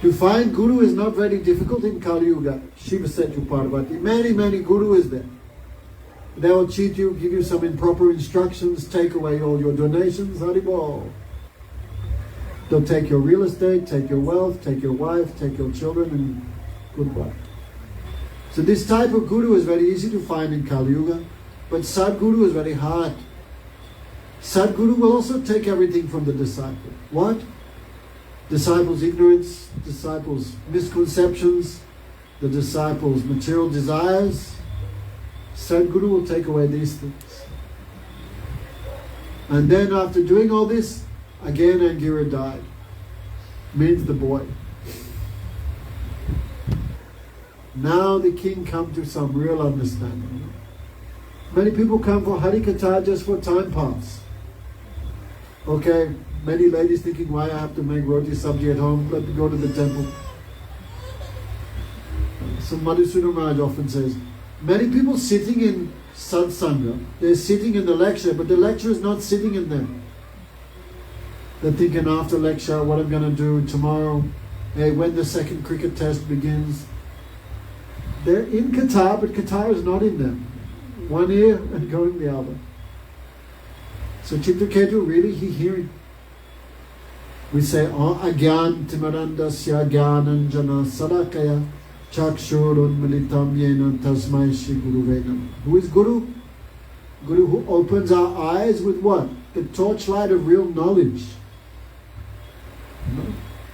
To find Guru is not very difficult in Kali Yuga. Shiva said to Parvati, many Guru is there. They will cheat you, give you some improper instructions, take away all your donations, Haribol. They'll take your real estate, take your wealth, take your wife, take your children, and goodbye. So this type of Guru is very easy to find in Kali Yuga, but Sadguru is very hard. Sadguru will also take everything from the disciple. What? Disciples' ignorance, disciples' misconceptions, the disciples' material desires. Sadguru will take away these things. And then after doing all this, again Angira died. Means the boy. Now the king come to some real understanding. Many people come for Harikatha just for time pass. Okay, many ladies thinking, why I have to make roti sabji at home, let me go to the temple. So Madhusudana Maharaj often says, many people sitting in satsanga, they're sitting in the lecture, but the lecture is not sitting in them. They're thinking after lecture, what I'm going to do tomorrow, when the second cricket test begins. They're in Qatar, but Qatar is not in them. One ear and going the other. So Chitraketu, really, he hearing. We say, Agyan Timarandasya Gyananjana Sadakaya Chakshurun Militam Yena Tasmai Shri Guru Venam. Who is Guru? Guru who opens our eyes with what? The torchlight of real knowledge. No.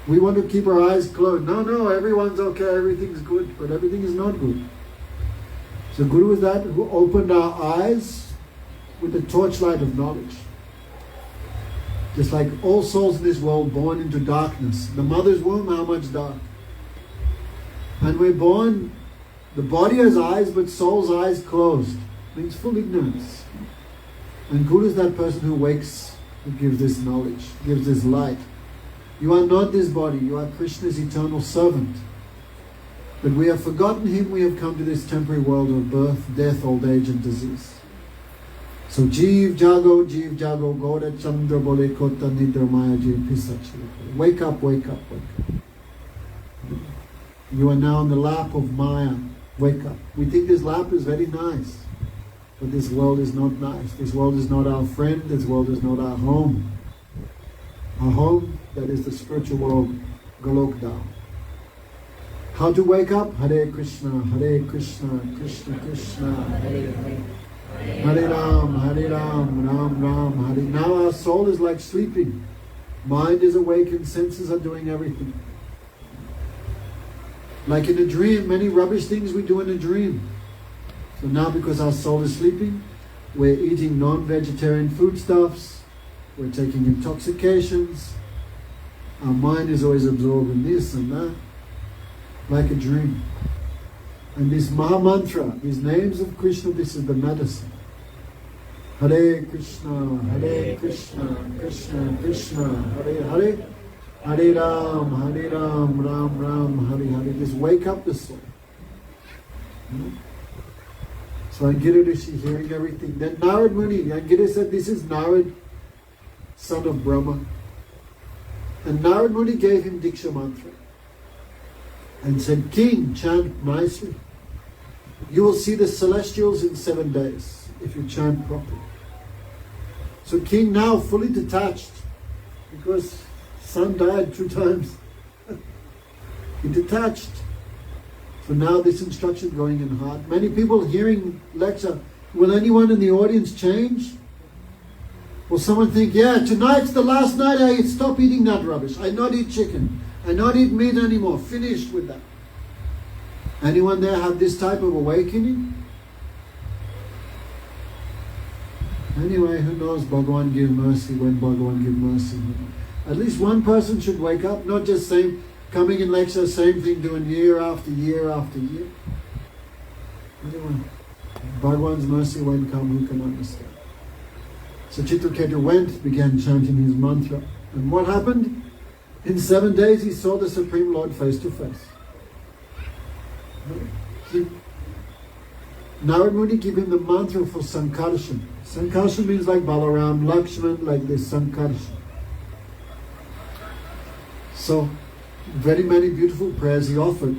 We want to keep our eyes closed. No, everyone's okay, everything's good, but everything is not good. So Guru is that who opened our eyes with the torchlight of knowledge. Just like all souls in this world born into darkness. The mother's womb, how much dark? And we're born, the body has eyes, but soul's eyes closed. Means full ignorance. And Guru is that person who wakes who gives this knowledge, gives this light. You are not this body, you are Krishna's eternal servant. But we have forgotten him, we have come to this temporary world of birth, death, old age and disease. So Jeev Jago, Goda Chandra Bole Kota Nidra Maya Jeev Pisach. Wake up, wake up, wake up. You are now in the lap of Maya. Wake up. We think this lap is very nice. But this world is not nice. This world is not our friend. This world is not our home. Our home, that is the spiritual world, Golok Dham. How to wake up? Hare Krishna, Krishna Krishna, Hare Hare. Hare Ram, Ram Ram, Hare. Now our soul is like sleeping. Mind is awakened, senses are doing everything. Like in a dream, many rubbish things we do in a dream. So now because our soul is sleeping, we're eating non-vegetarian foodstuffs, we're taking intoxications, our mind is always absorbed in this and that, like a dream. And this Maha Mantra, these names of Krishna, this is the medicine. Hare Krishna, Krishna Krishna, Hare Hare, Hare Ram, Ram Ram, Hare Hare. Just wake up the soul. So Angira Rishi hearing everything. Then Narad Muni, Angira said, this is Narad, son of Brahma. And Narad Muni gave him Diksha Mantra. And said, King, chant nicely. You will see the celestials in 7 days, if you chant properly. So King now fully detached, because son died 2 times. He detached. So now this instruction going in heart. Many people hearing lecture, will anyone in the audience change? Will someone think, yeah, tonight's the last night I stop eating that rubbish. I not eat chicken. I not eat meat anymore. Finished with that. Anyone there have this type of awakening? Anyway, who knows? Bhagavan give mercy when Bhagavan give mercy. At least one person should wake up, not just saying, coming in lecture, same thing, doing year after year after year. Anyway, Bhagavan's mercy won't come, who can understand? So Chitraketu went, began chanting his mantra. And what happened? In 7 days he saw the Supreme Lord face to face. Narad Muni gave him the mantra for Sankarshan. Sankarshan means like Balaram, Lakshman, like this Sankarshan. So, very many beautiful prayers he offered.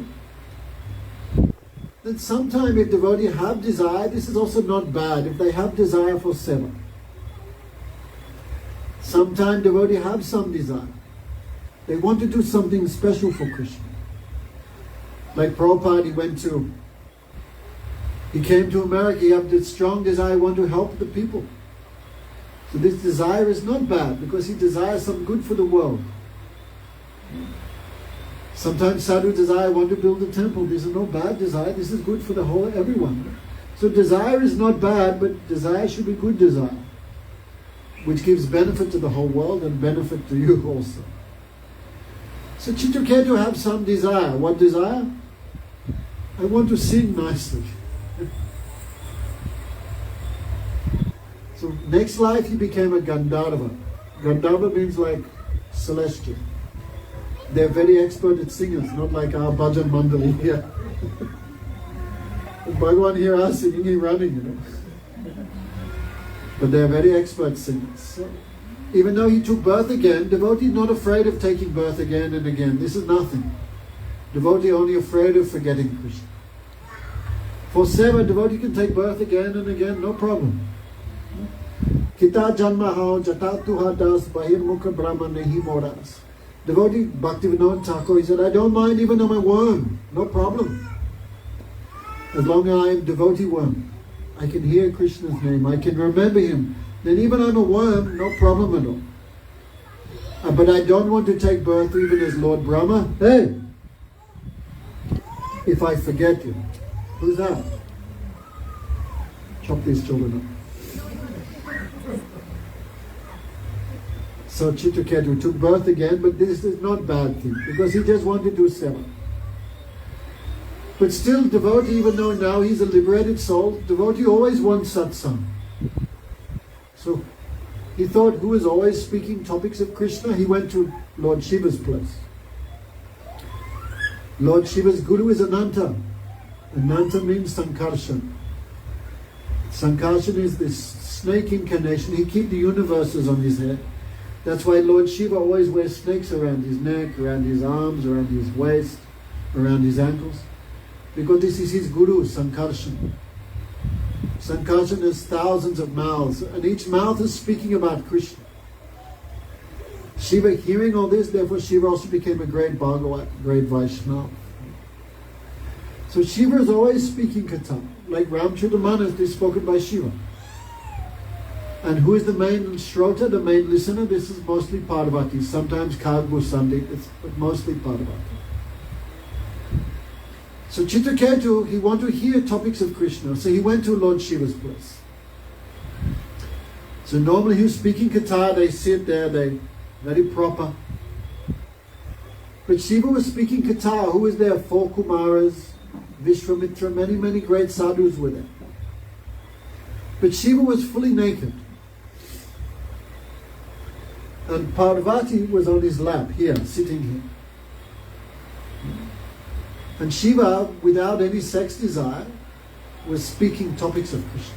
Then sometime if devotee have desire, this is also not bad, if they have desire for seva. Sometime devotee have some desire. They want to do something special for Krishna. Like Prabhupada, he came to America, he had this strong desire, want to help the people. So this desire is not bad, because he desires some good for the world. Sometimes sadhu desire, want to build a temple. This is no bad desire, this is good for the whole, everyone. So desire is not bad, but desire should be good desire, which gives benefit to the whole world and benefit to you also. So Chitraketu have some desire. What desire? I want to sing nicely. So next life he became a Gandharva. Gandharva means like celestial. They're very expert at singers, not like our bhajan mandali here. Bhagavan here are singing and running, But they're very expert singers. So, even though he took birth again, devotee is not afraid of taking birth again and again. This is nothing. Devotee only afraid of forgetting Krishna. For seva, devotee can take birth again and again, no problem. Kita janma hao jatatuha das bahir mukha brahma nehi moras. Devotee Bhaktivinoda Thakur, he said, I don't mind even though I'm a worm, no problem. As long as I am devotee worm, I can hear Krishna's name, I can remember him. Then even I'm a worm, no problem at all. But I don't want to take birth even as Lord Brahma. Hey! If I forget you. Who's that? Chop these children up. So Chitraketu took birth again, but this is not bad thing, because he just wanted to do seva. But still, devotee, even though now he's a liberated soul, devotee always wants satsang. So He thought, who is always speaking topics of Krishna? He went to Lord Shiva's place. Lord Shiva's guru is Ananta. Ananta means Sankarshan. Sankarshan is this snake incarnation. He keeps the universes on his head. That's why Lord Shiva always wears snakes around his neck, around his arms, around his waist, around his ankles. Because this is his guru, Sankarshan. Sankarshan has thousands of mouths, and each mouth is speaking about Krishna. Shiva hearing all this, therefore Shiva also became a great Bhagavat, great Vaishnava. So Shiva is always speaking Katha, like Ramcharitamanas is spoken by Shiva. And who is the main Shrota, the main listener? This is mostly Parvati, sometimes Kagbu Sandip, but mostly Parvati. So Chitraketu, he wanted to hear topics of Krishna, so he went to Lord Shiva's place. So normally he was speaking Katha, they sit there, they very proper. But Shiva was speaking Katha. Who was there? 4 Kumaras, Vishwamitra, many great sadhus were there. But Shiva was fully naked. And Parvati was on his lap, here, sitting here. And Shiva, without any sex desire, was speaking topics of Krishna.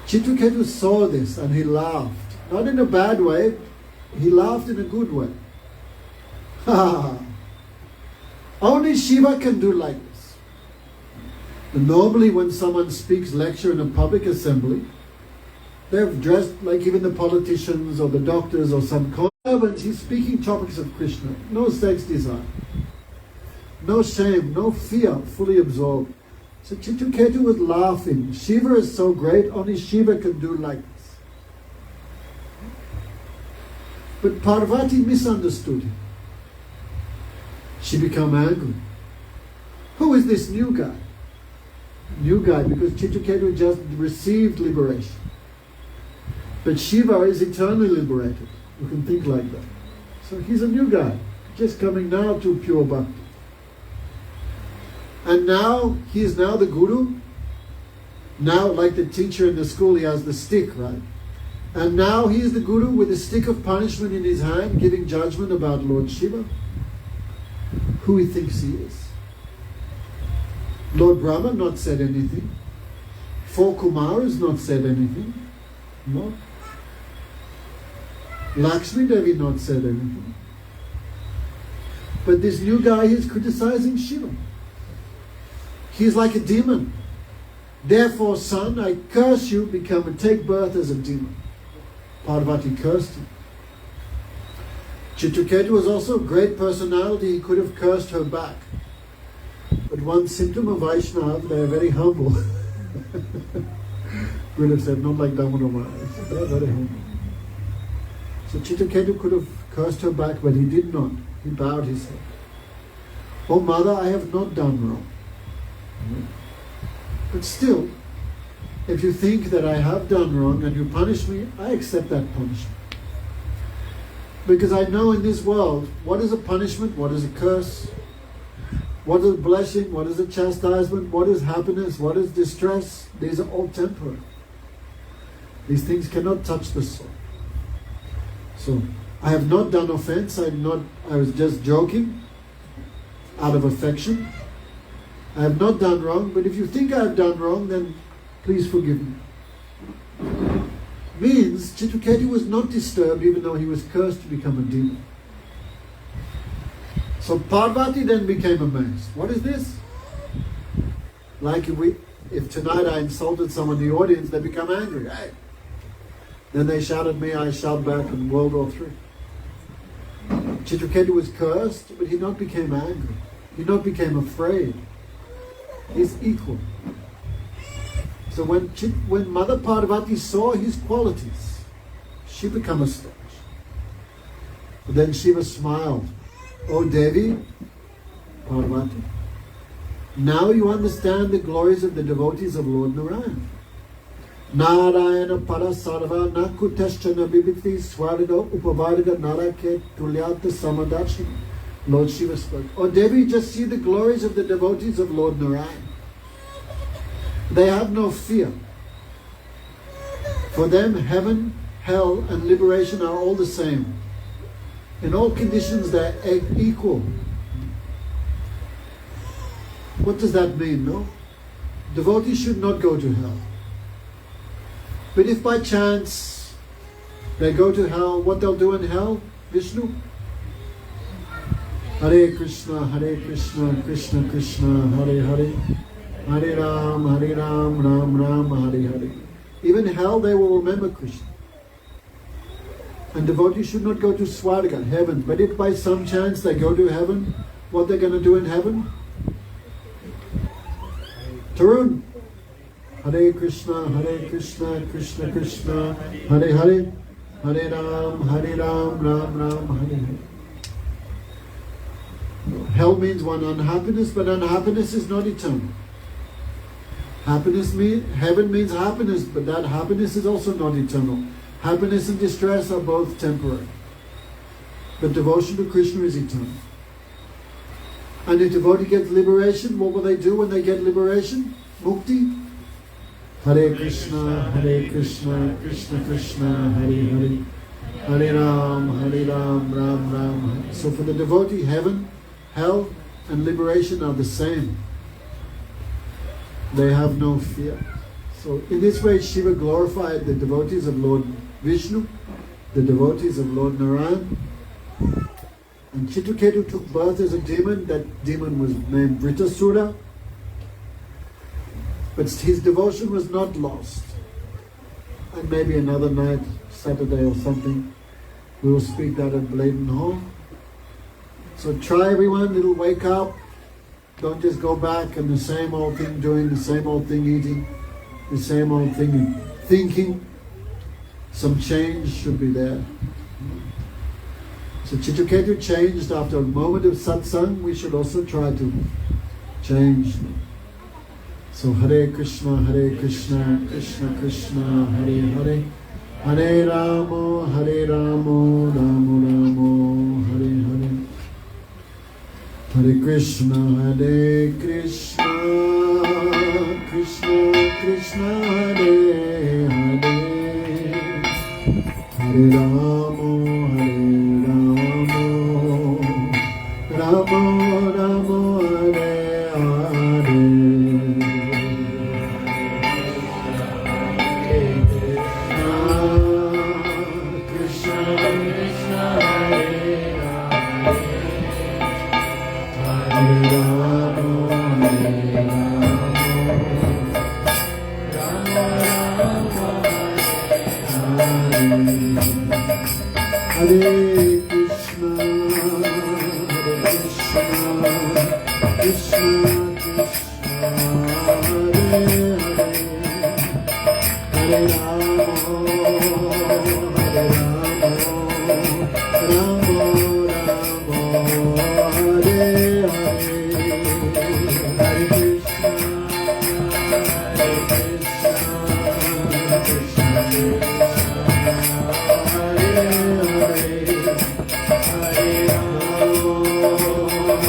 Chitraketu saw this and he laughed. Not in a bad way, he laughed in a good way. Only Shiva can do like this. And normally when someone speaks lecture in a public assembly, they're dressed like even the politicians or the doctors or some servants. He's speaking topics of Krishna. No sex desire. No shame, no fear, fully absorbed. So Chitraketu was laughing. Shiva is so great, only Shiva can do like this. But Parvati misunderstood him. She became angry. Who is this new guy? New guy, because Chitraketu just received liberation. But Shiva is eternally liberated. You can think like that. So he's a new guy, just coming now to pure bhakti. And now, he is now the guru. Now, like the teacher in the school, he has the stick, right? And now he is the guru with a stick of punishment in his hand, giving judgment about Lord Shiva. Who he thinks he is. Lord Brahma not said anything. 4 Kumaras not said anything. No. Lakshmi Devi not said anything. But this new guy is criticizing Shiva. He's like a demon. Therefore, son, I curse you, become and take birth as a demon. Parvati cursed him. Chitraketu was also a great personality. He could have cursed her back. But one symptom of Vaishnava, they are very humble. Could have said, not like Damodar Maharaj. They are very humble. So Chitraketu could have cursed her back, but he did not. He bowed his head. Oh mother, I have not done wrong. But still, if you think that I have done wrong and you punish me, I accept that punishment. Because I know in this world, what is a punishment, what is a curse, what is a blessing, what is a chastisement, what is happiness, what is distress. These are all temporary. These things cannot touch the soul. So, I have not done offense, I was just joking, out of affection. I have not done wrong, but if you think I have done wrong, then please forgive me. Means Chitraketu was not disturbed even though he was cursed to become a demon. So Parvati then became amazed. What is this? Like if tonight I insulted someone in the audience, they become angry. Hey. Then they shout at me, I shout back in World War III. Chitraketu was cursed, but he not became angry. He not became afraid. He's equal. So when Mother Parvati saw his qualities, she became astonished. But then Shiva smiled. Oh Devi, Parvati, now you understand the glories of the devotees of Lord Narayana. Narayana Parasarva Nakuteshchana Bibiti Swarida Upavarga Narake Tulyata Samadachi. Lord Shiva spoke. Oh Devi, just see the glories of the devotees of Lord Narayana. They have no fear. For them, heaven, hell, and liberation are all the same. In all conditions, they're equal. What does that mean, no? Devotees should not go to hell. But if by chance they go to hell, what they'll do in hell? Vishnu? Hare Krishna, Krishna Krishna, Hare Hare. Hare Ram, Ram Ram, Hare Hare. Even in hell they will remember Krishna. And devotees should not go to Swarga, heaven. But if by some chance they go to heaven, what they're going to do in heaven? Tarun. Hare Krishna, Krishna Krishna, Hare Hare. Hare Ram, Ram Ram, Hare Hare. Hell means one unhappiness, but unhappiness is not eternal. Heaven means happiness, but that happiness is also not eternal. Happiness and distress are both temporary. But devotion to Krishna is eternal. And if devotee gets liberation, what will they do when they get liberation? Mukti? Hare Krishna, Krishna Krishna, Hare Hare. Hare Ram, Ram Ram. So for the devotee, heaven, hell, and liberation are the same. They have no fear. So in this way, Shiva glorified the devotees of Lord Vishnu, the devotees of Lord Narayan. And Chitraketu took birth as a demon. That demon was named Vritasura. But his devotion was not lost. And maybe another night, Saturday or something, we will speak that at Bladen Hall. So try everyone, it'll wake up. Don't just go back and the same old thing doing, the same old thing eating, the same old thing thinking. Some change should be there. So Chitraketu changed after a moment of satsang. We should also try to change. So Hare Krishna, Krishna Krishna, Hare Hare. Hare Ramo, Ramo Ramo, Hare Hare. Hare Krishna, Krishna Krishna, Hare Hare. Hare Ramo, Ramo Ramo, Hare Hare. Krishna Krishna, Hare Hare Krishna, Krishna Krishna, Hare Hare. Hare Ramo, Ramo Ramo, Hare Hare. Hare Krishna, Krishna Krishna, Hare Krishna, Hare Krishna, Krishna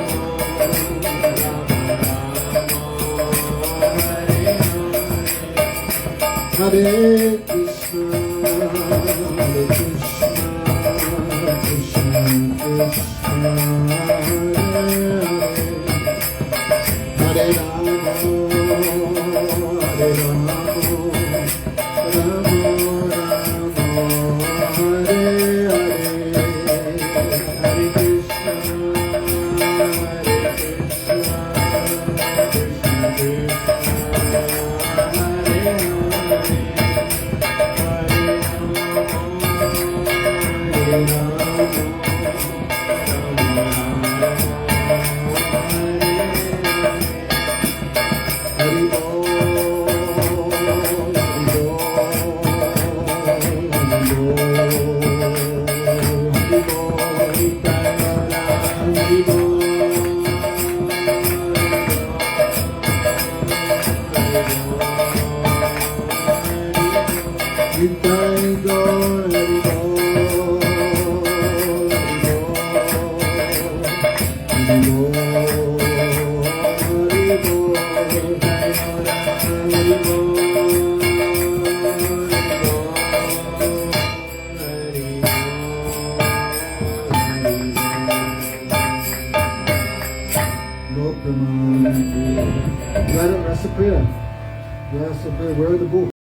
Krishna, Hare Ramo, Hare Ramo, Ramo Ramo, Hare Hare. Hare Krishna, Krishna Krishna, No Pramanti. That's a prayer. That's a prayer. Where are the books?